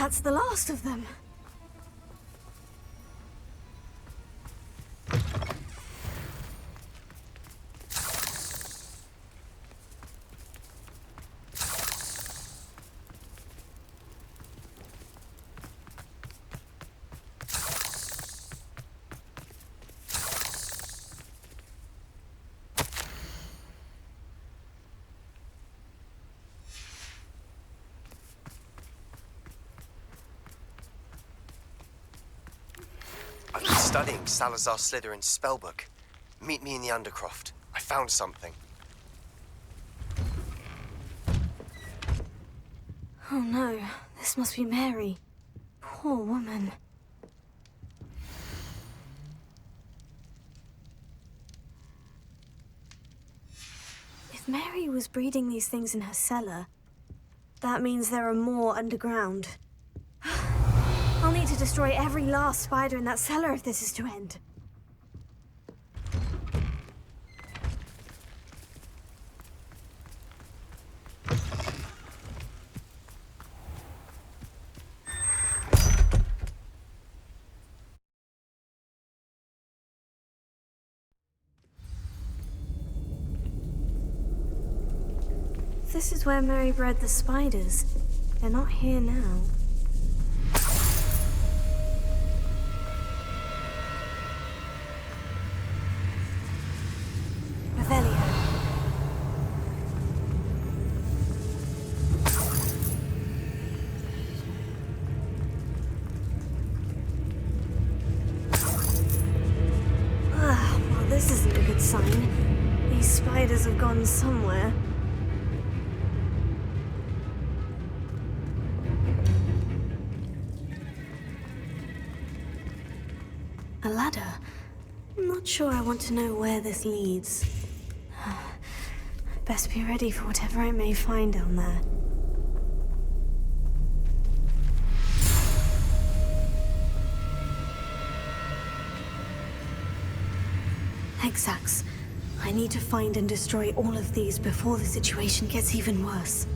that's the last of them. I've been studying Salazar Slytherin's spellbook. Meet me in the Undercroft. I found something. Oh no, this must be Mary. Poor woman. If Mary was breeding these things in her cellar, that means there are more underground. I'll need to destroy every last spider in that cellar if this is to end. This is where Mary bred the spiders. They're not here now. Well, this isn't a good sign. These spiders have gone somewhere. A ladder. I'm not sure I want to know where this leads. Best be ready for whatever I may find down there. Exacts. I need to find and destroy all of these before the situation gets even worse.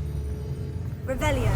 Revelio.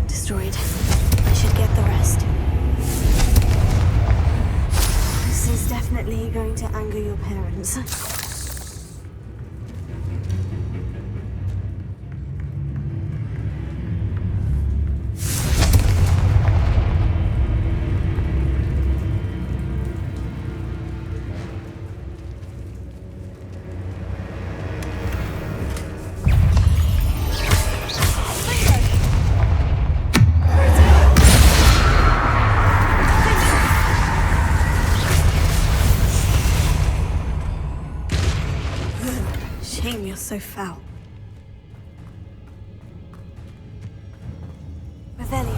Destroyed. I should get the rest. This is definitely going to anger your parents. Shame you're so foul. Revelio.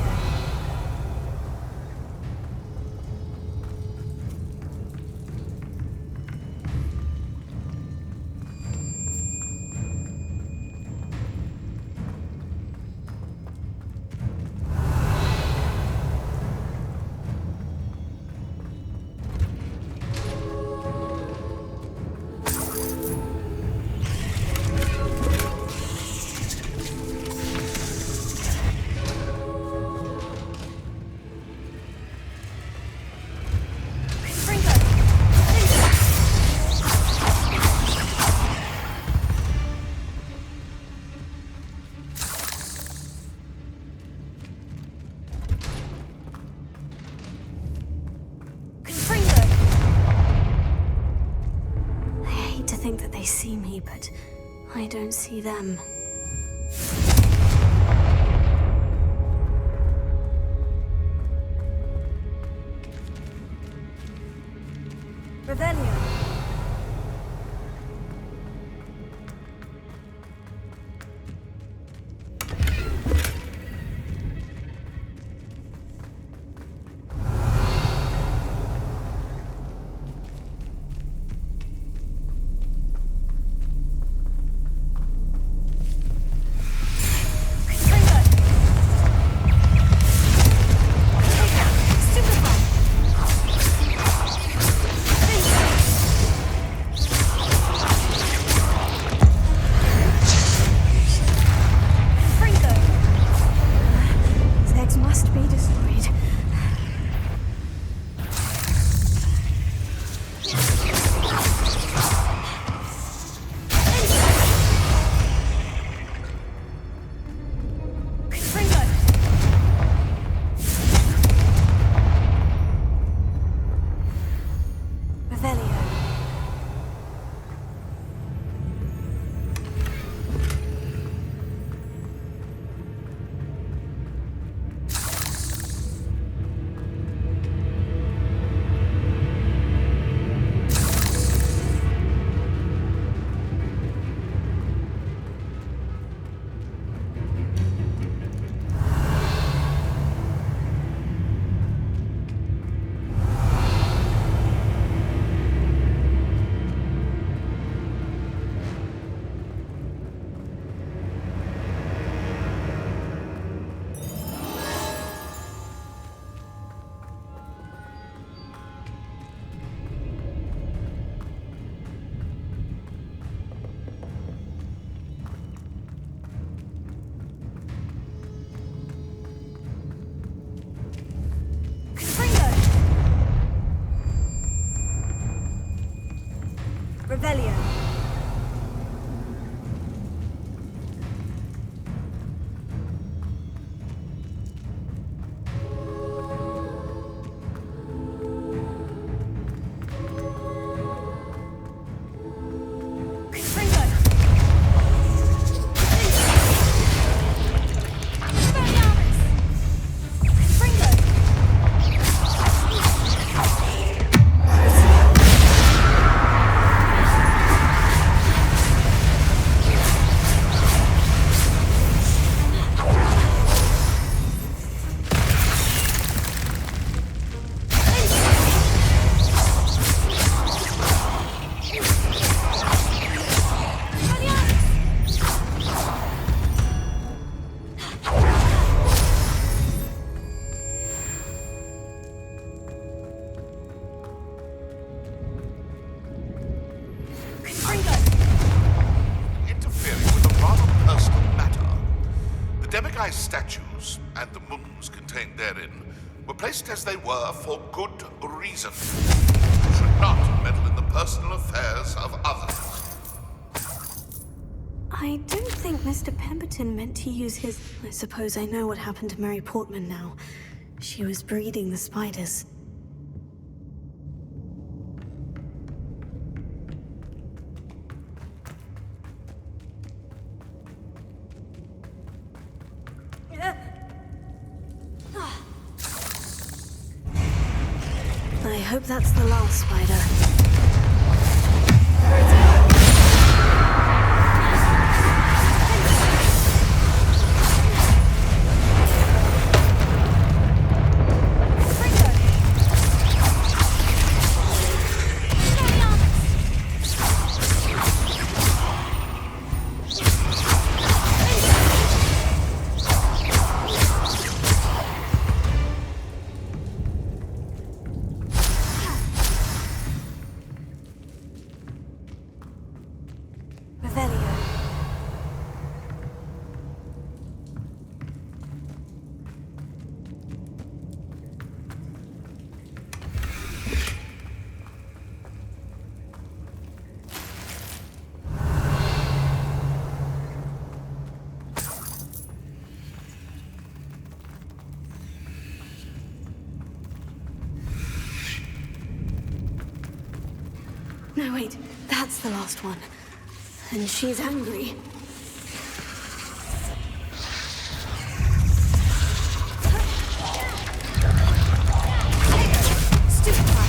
I hate to think that they see me, but I don't see them. Revelio. Revelio. Statues and the moons contained therein were placed as they were for good reason. You should not meddle in the personal affairs of others. I don't think Mr. Pemberton meant to use his... I suppose I know what happened to Mary Portman now. She was breeding the spiders. I hope that's the last spider. No, wait, that's the last one. And she's angry. Stupefy.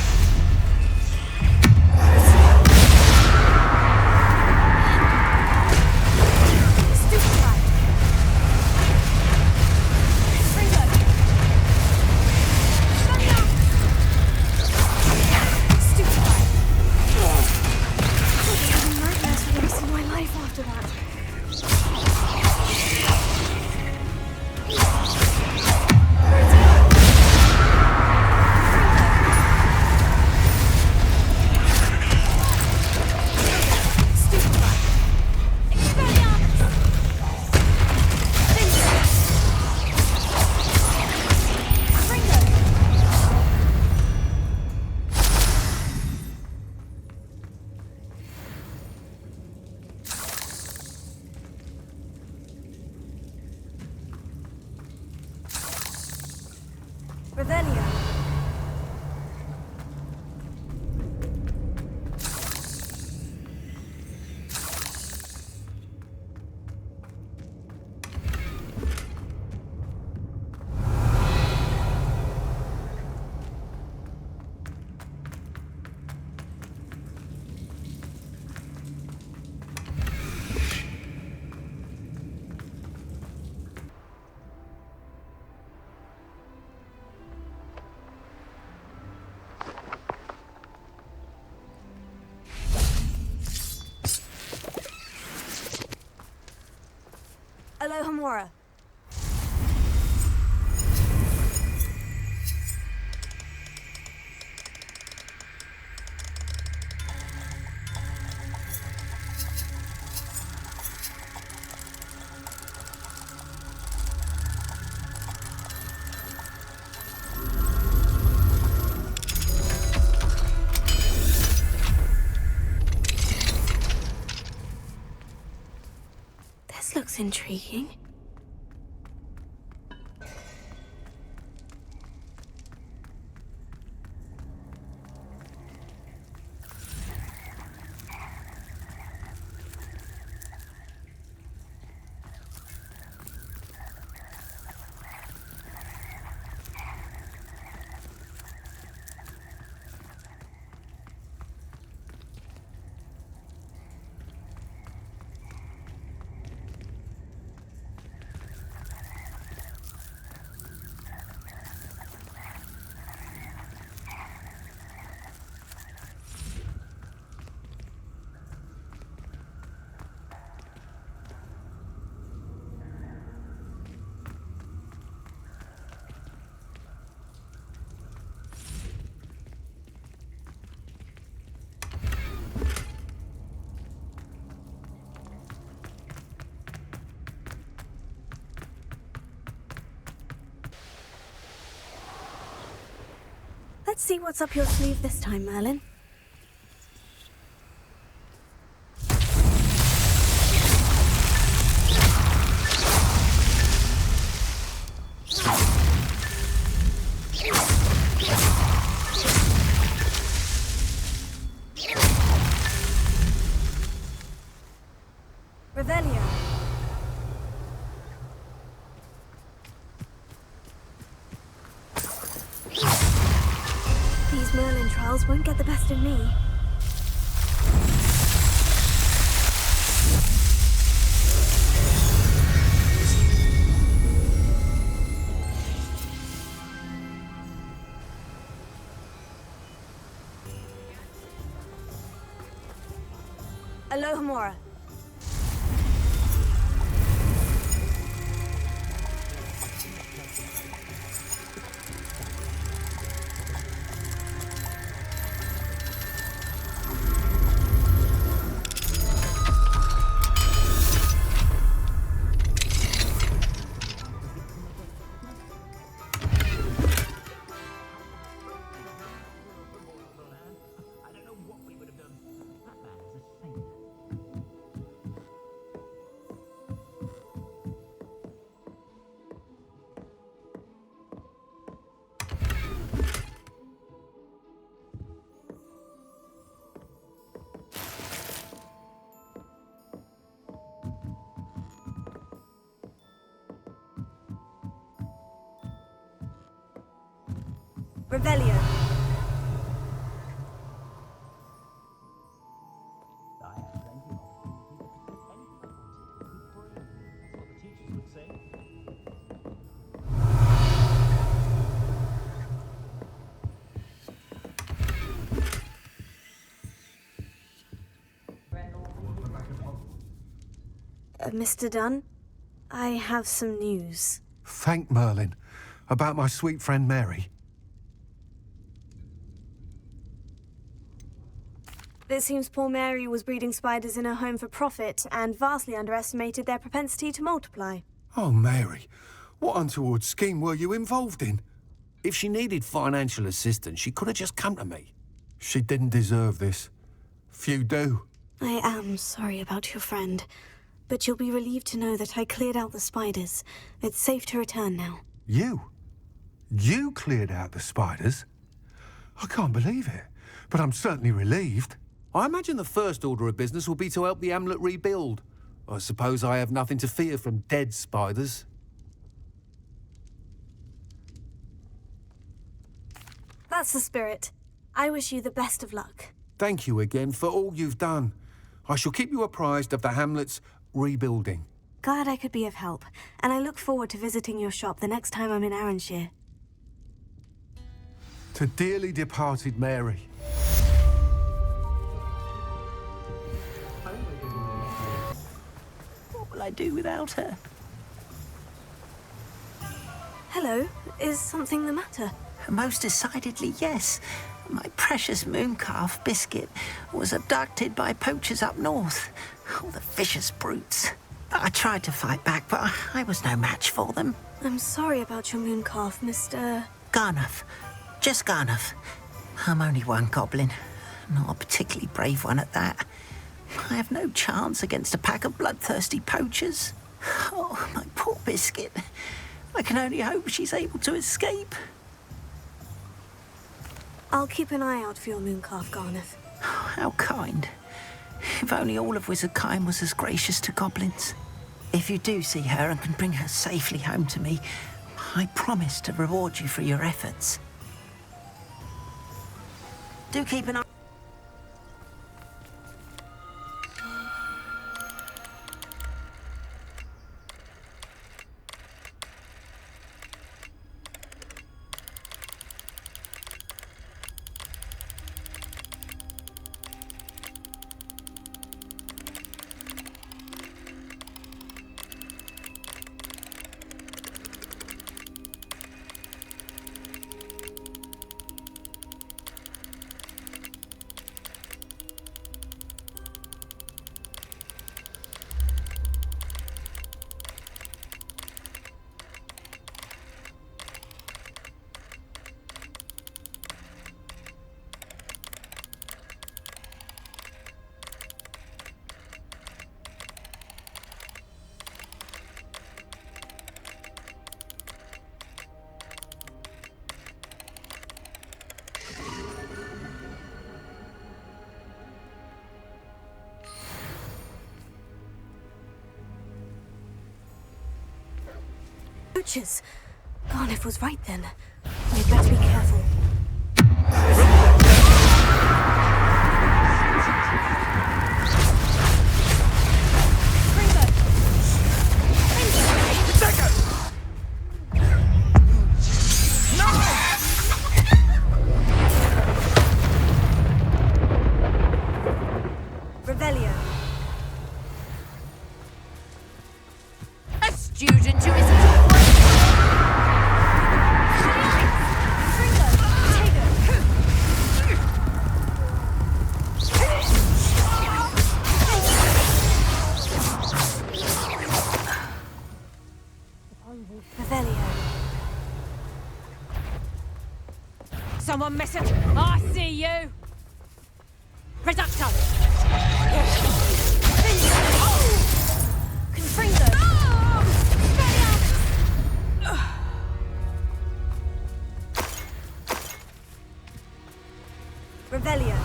Alohomora. This looks intriguing. Let's see what's up your sleeve this time, Merlin. Revelio. These Merlin trials won't get the best of me. Alohomora. Revelio. Mr. Dunn, I have some news. Thank Merlin. About my sweet friend Mary. It seems poor Mary was breeding spiders in her home for profit and vastly underestimated their propensity to multiply. Oh, Mary, what untoward scheme were you involved in? If she needed financial assistance, she could have just come to me. She didn't deserve this. Few do. I am sorry about your friend, but you'll be relieved to know that I cleared out the spiders. It's safe to return now. You? You cleared out the spiders? I can't believe it, but I'm certainly relieved. I imagine the first order of business will be to help the amulet rebuild. I suppose I have nothing to fear from dead spiders. That's the spirit. I wish you the best of luck. Thank you again for all you've done. I shall keep you apprised of the hamlet's rebuilding. Glad I could be of help, and I look forward to visiting your shop the next time I'm in Arranshire. To dearly departed Mary. What will I do without her? Hello. Is something the matter? Most decidedly, yes. My precious mooncalf, Biscuit, was abducted by poachers up north. Oh, the vicious brutes. I tried to fight back, but I was no match for them. I'm sorry about your mooncalf, Mr. Garnuff. Just Garnuff. I'm only one goblin. Not a particularly brave one at that. I have no chance against a pack of bloodthirsty poachers. Oh, my poor Biscuit. I can only hope she's able to escape. I'll keep an eye out for your mooncalf, Garnuff. How kind. If only all of Wizardkind was as gracious to goblins. If you do see her and can bring her safely home to me, I promise to reward you for your efforts. Do keep an eye... Poachers! Garnuff was right then. We'd better be careful. Revelio. A student who isn't Someone missing. I see you. Reducto. Confringo. Revelio.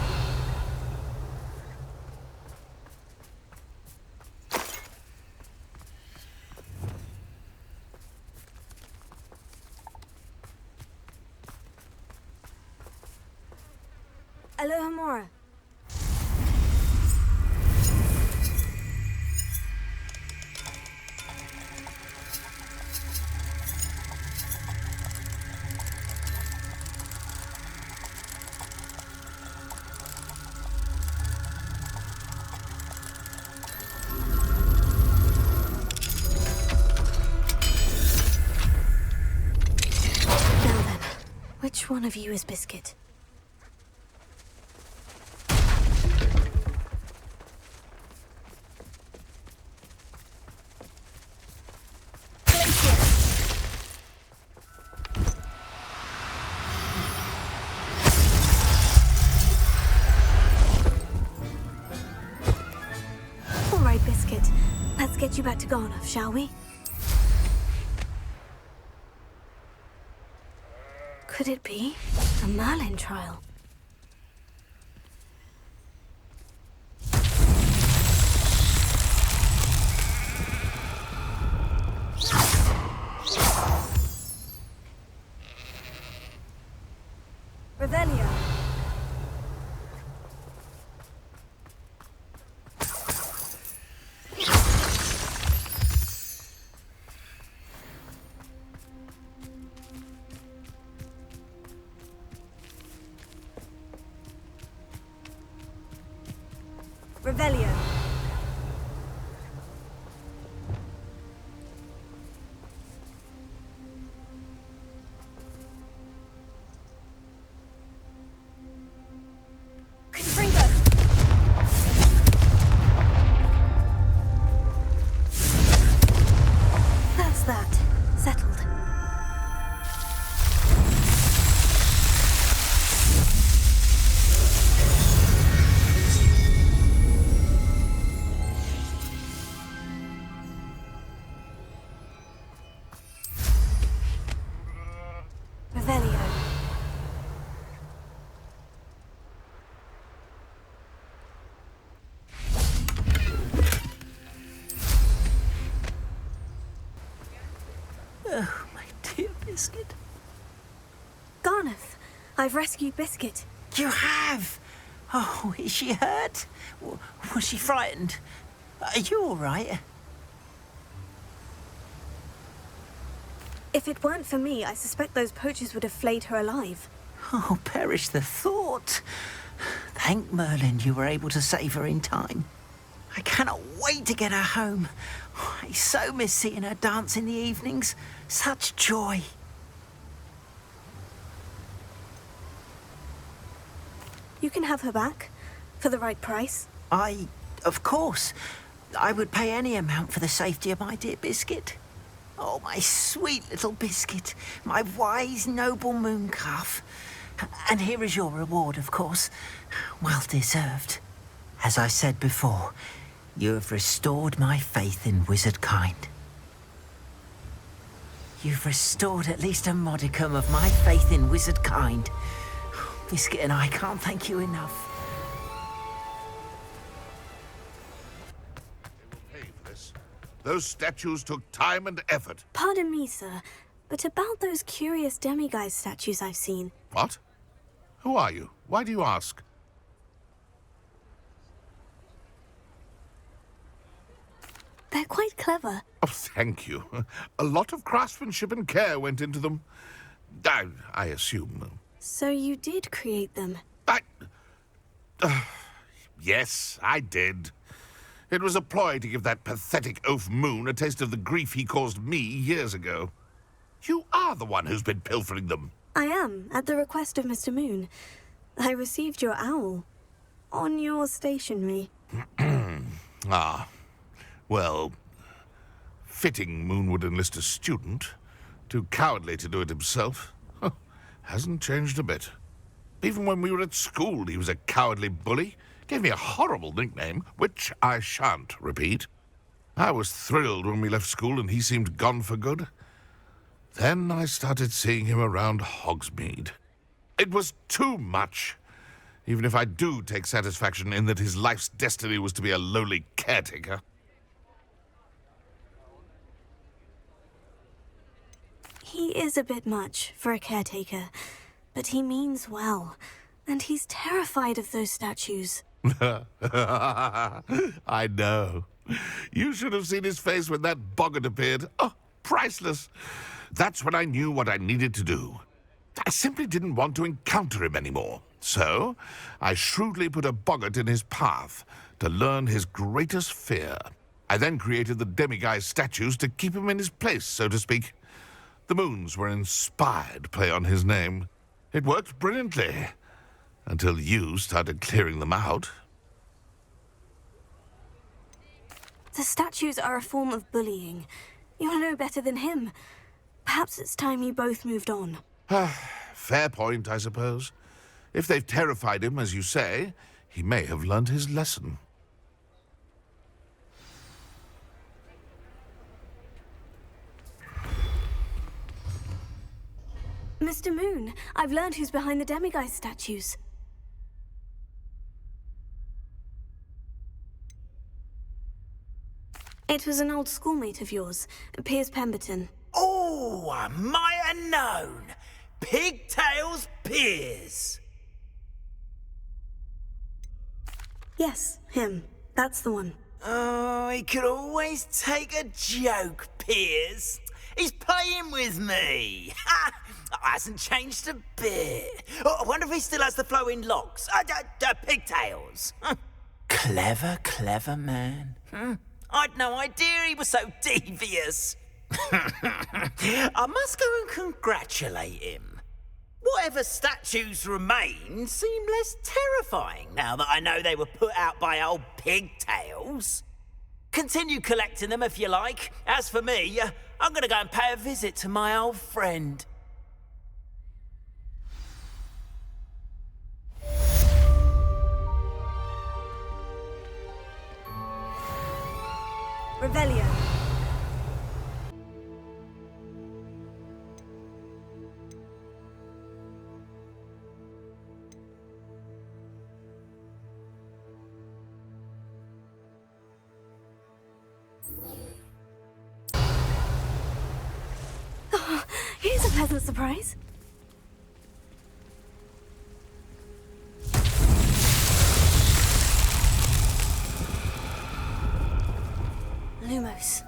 Alohomora. Now then, which one of you is Biscuit? Biscuit. Let's get you back to Garnuff, shall we? Could it be a Merlin trial? Revelio. Revelio. Biscuit? Garneth, I've rescued Biscuit. You have? Oh, is she hurt? Was she frightened? Are you all right? If it weren't for me, I suspect those poachers would have flayed her alive. Oh, perish the thought. Thank Merlin you were able to save her in time. I cannot wait to get her home. I so miss seeing her dance in the evenings. Such joy. You can have her back, for the right price. Of course. I would pay any amount for the safety of my dear Biscuit. Oh, my sweet little Biscuit, my wise, noble moon calf. And here is your reward, of course. Well deserved. As I said before, you have restored my faith in wizard kind. You've restored at least a modicum of my faith in wizard kind. Biscuit and I can't thank you enough. Those statues took time and effort. Pardon me, sir, but about those curious demiguise statues I've seen. What? Who are you? Why do you ask? They're quite clever. Oh, thank you. A lot of craftsmanship and care went into them. I assume. So you did create them? Yes, I did. It was a ploy to give that pathetic oaf Moon a taste of the grief he caused me years ago. You are the one who's been pilfering them. I am, at the request of Mr. Moon. I received your owl. On your stationery. Ah. Well, fitting Moon would enlist a student. Too cowardly to do it himself. Hasn't changed a bit. Even when we were at school, he was a cowardly bully. Gave me a horrible nickname, which I shan't repeat. I was thrilled when we left school and he seemed gone for good. Then I started seeing him around Hogsmeade. It was too much. Even if I do take satisfaction in that his life's destiny was to be a lowly caretaker. He is a bit much for a caretaker, but he means well, and he's terrified of those statues. I know. You should have seen his face when that boggart appeared. Oh, priceless. That's when I knew what I needed to do. I simply didn't want to encounter him anymore. So, I shrewdly put a boggart in his path to learn his greatest fear. I then created the demiguise statues to keep him in his place, so to speak. The moons were an inspired play on his name. It worked brilliantly. Until you started clearing them out. The statues are a form of bullying. You'll know better than him. Perhaps it's time you both moved on. Fair point, I suppose. If they've terrified him, as you say, he may have learned his lesson. Mr. Moon, I've learned who's behind the demiguise statues. It was an old schoolmate of yours, Piers Pemberton. Oh, I might have known. Pigtails Piers. Yes, him. That's the one. Oh, he could always take a joke, Piers. He's playing with me. Ha! Hasn't changed a bit. Oh, I wonder if he still has the flowing locks. Pigtails. Clever, clever man. I'd no idea he was so devious. I must go and congratulate him. Whatever statues remain seem less terrifying now that I know they were put out by old Pigtails. Continue collecting them if you like. As for me, I'm going to go and pay a visit to my old friend. Revelio. Here's a pleasant surprise. Lumos.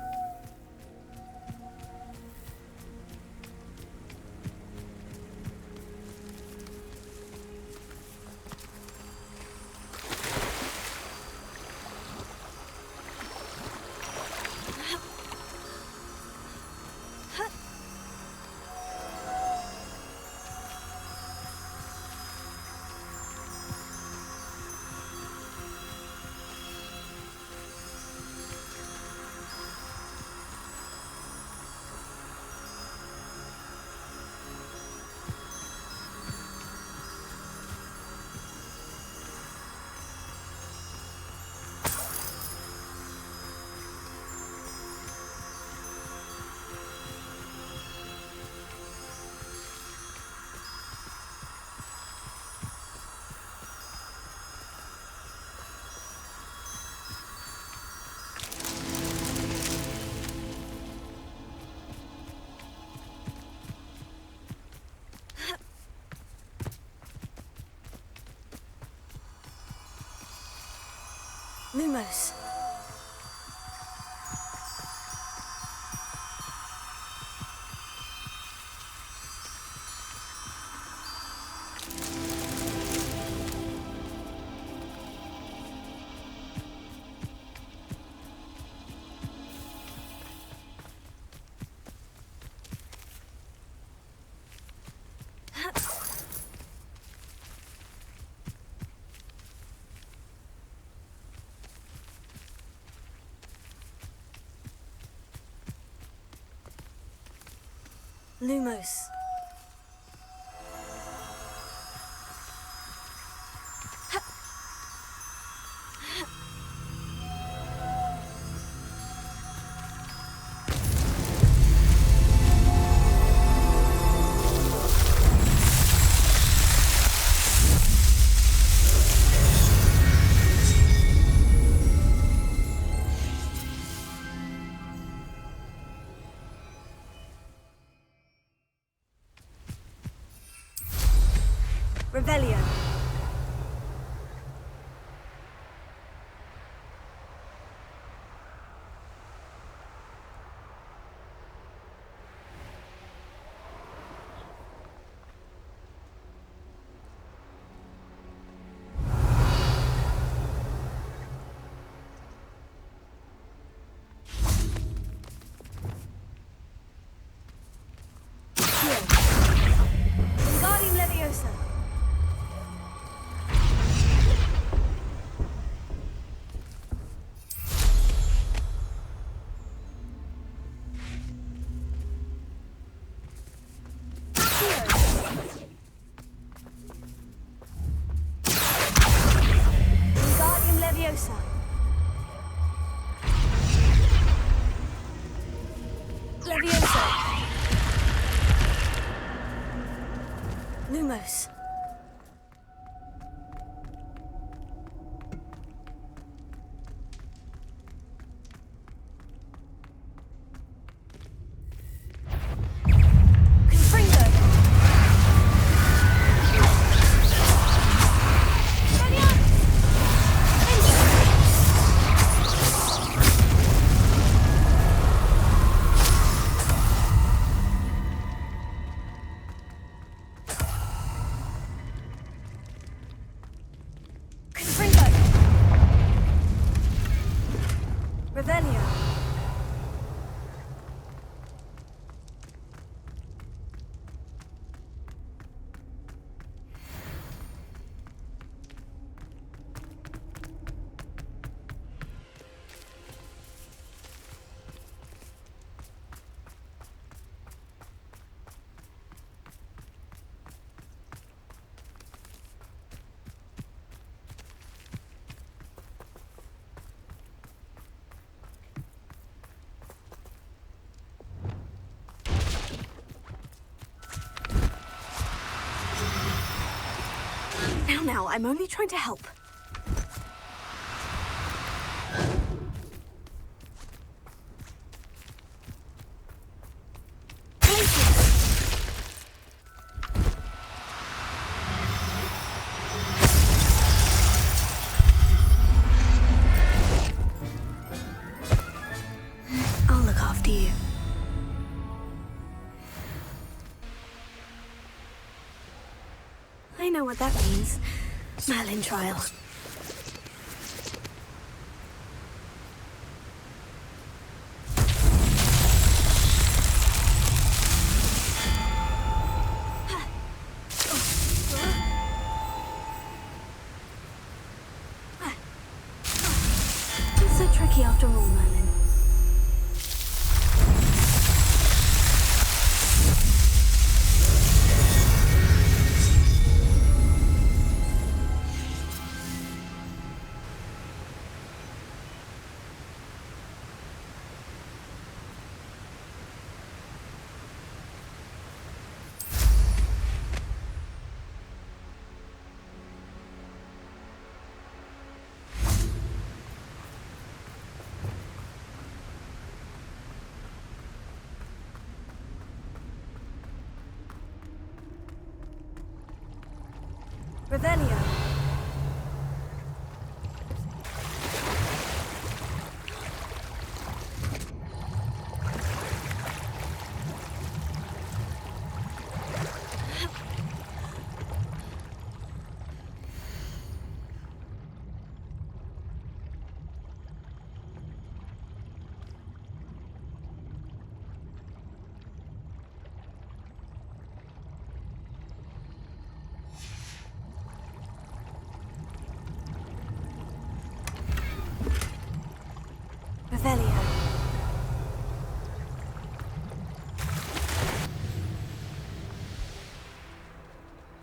Lumos. Lumos. Revelio. Wingardium Leviosa. Wingardium Leviosa. Leviosa. Lumos. Confringo. Confringo. Revelio. Now, I'm only trying to help. Places. what that means. Merlin trial. It's so tricky after all, Merlin. Revelio. Revelio.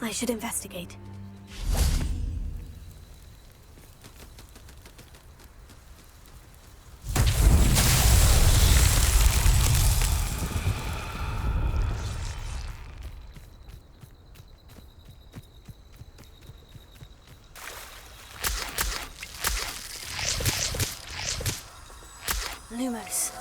I should investigate. Lumos.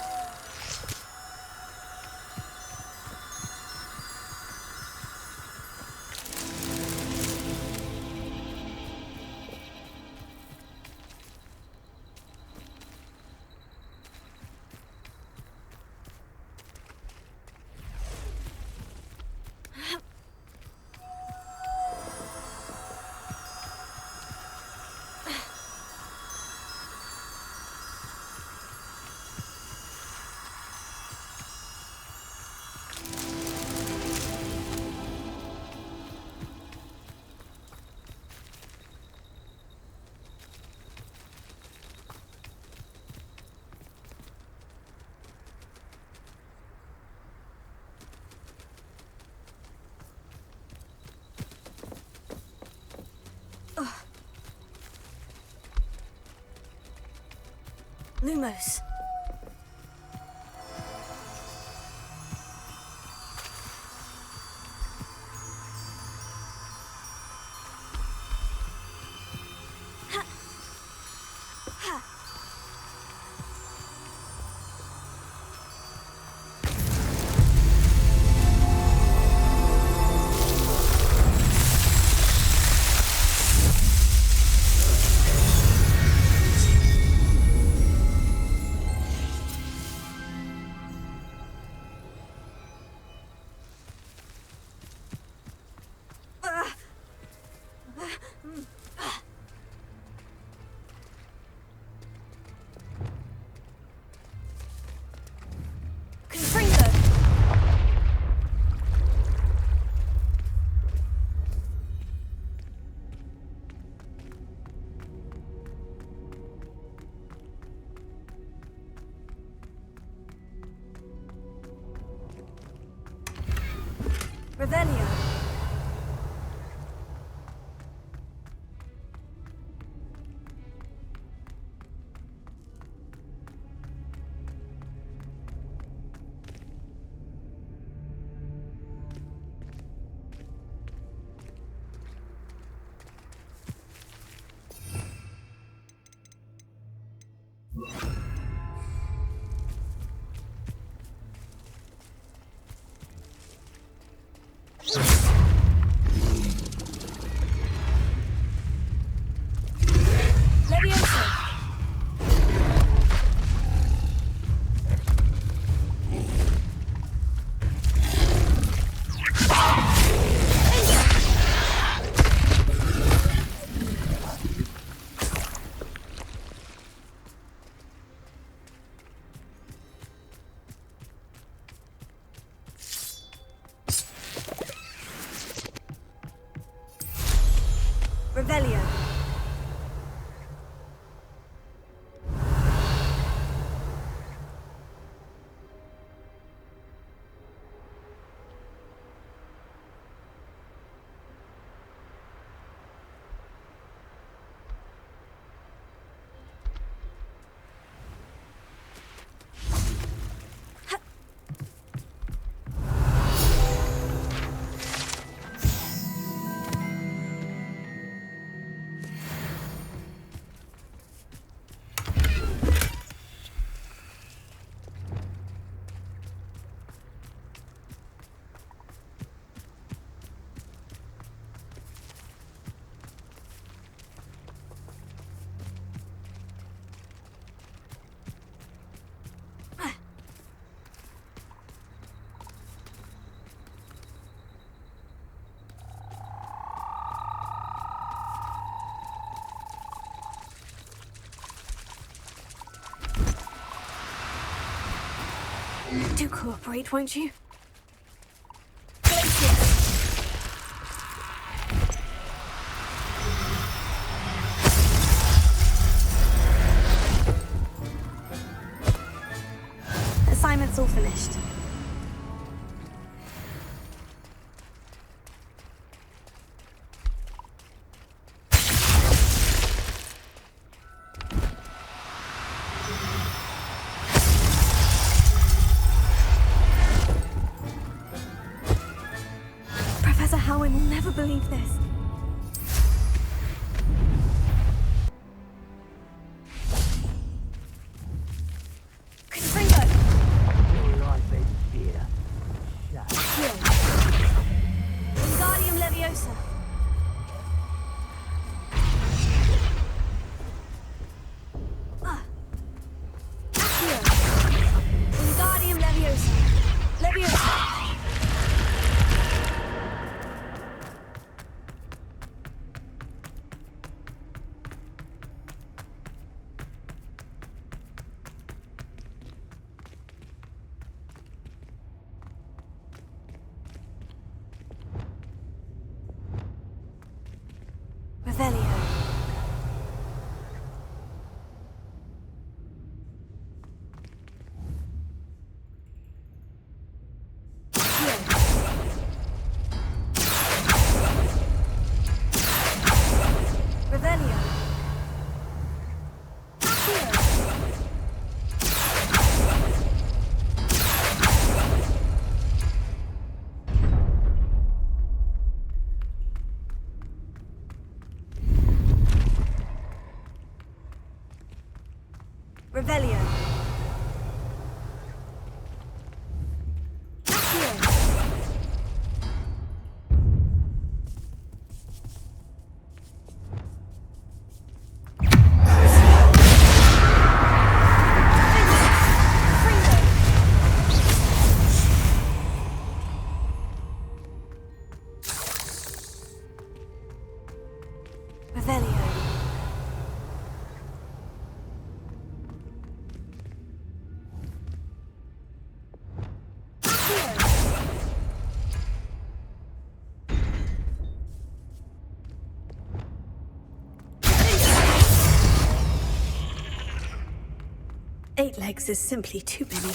Lumos. Revelio. Do cooperate, won't you? Assignment's all finished. Professor Howin will never believe this. Wingardium Leviosa. Accio. Wingardium Leviosa. Leviosa. Revelio. Revelio. Revelio. Revelio. Eight legs is simply too many.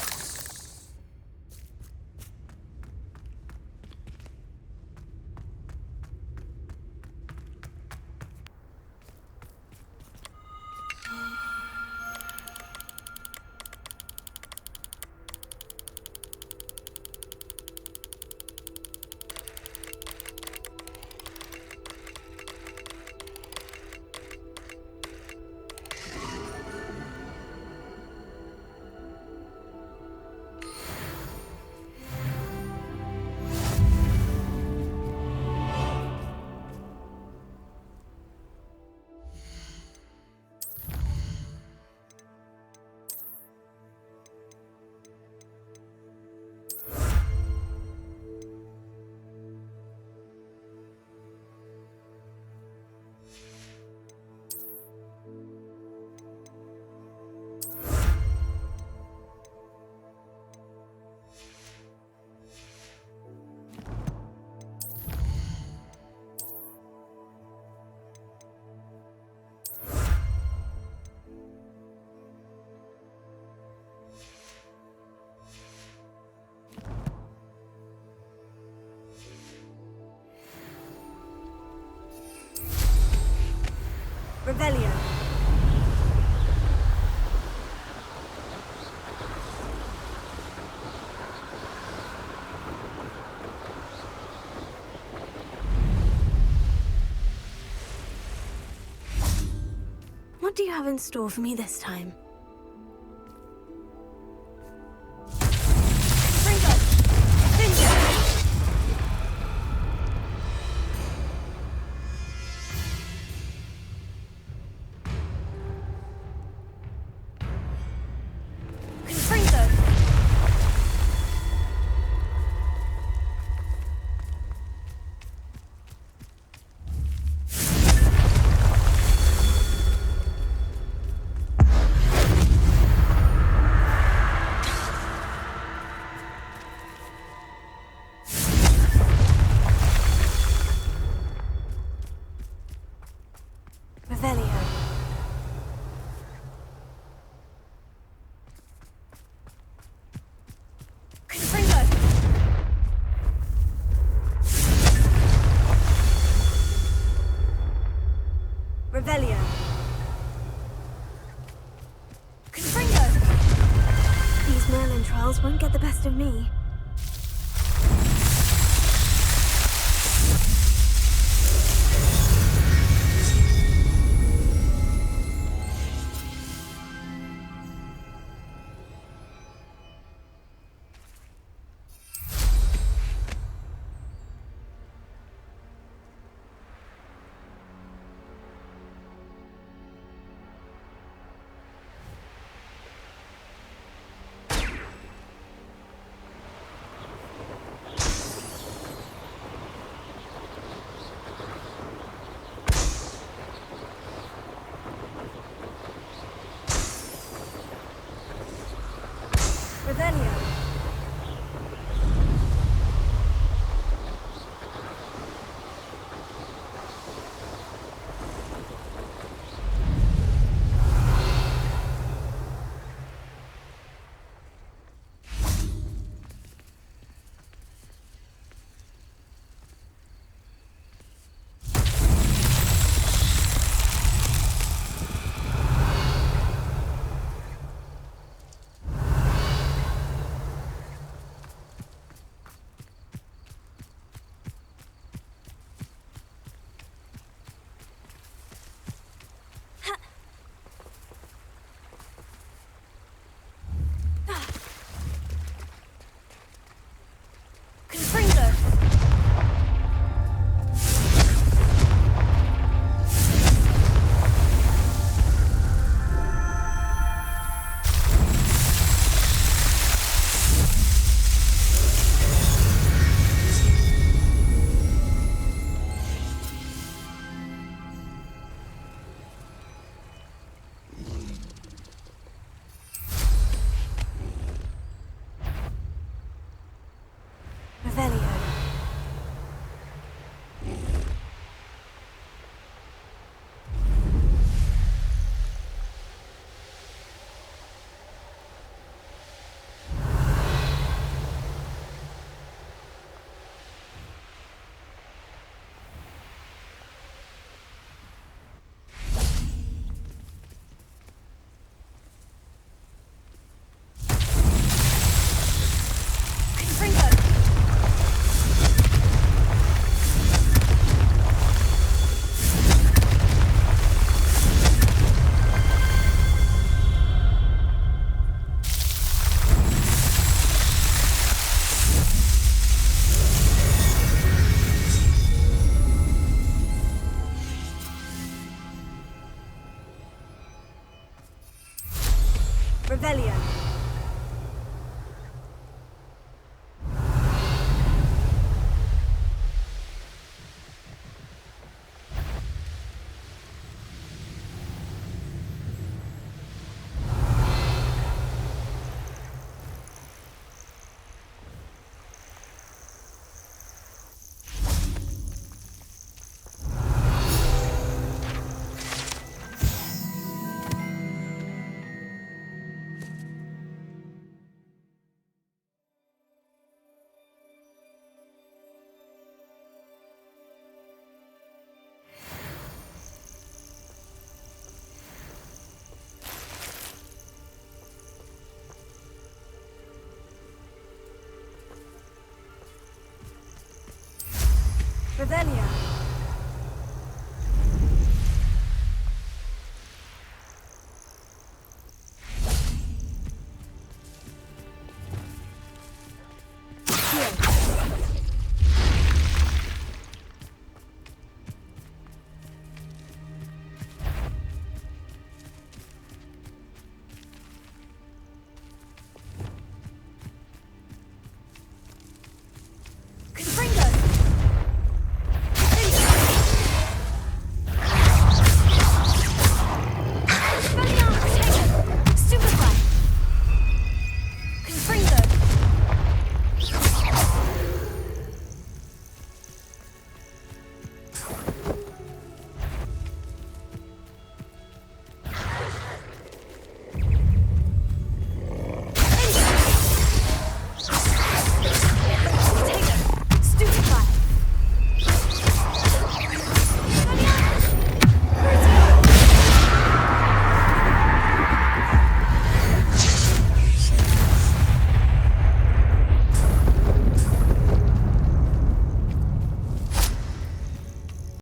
Revelio. What do you have in store for me this time? trials won't get the best of me. Revelio. Revelio. Revelio.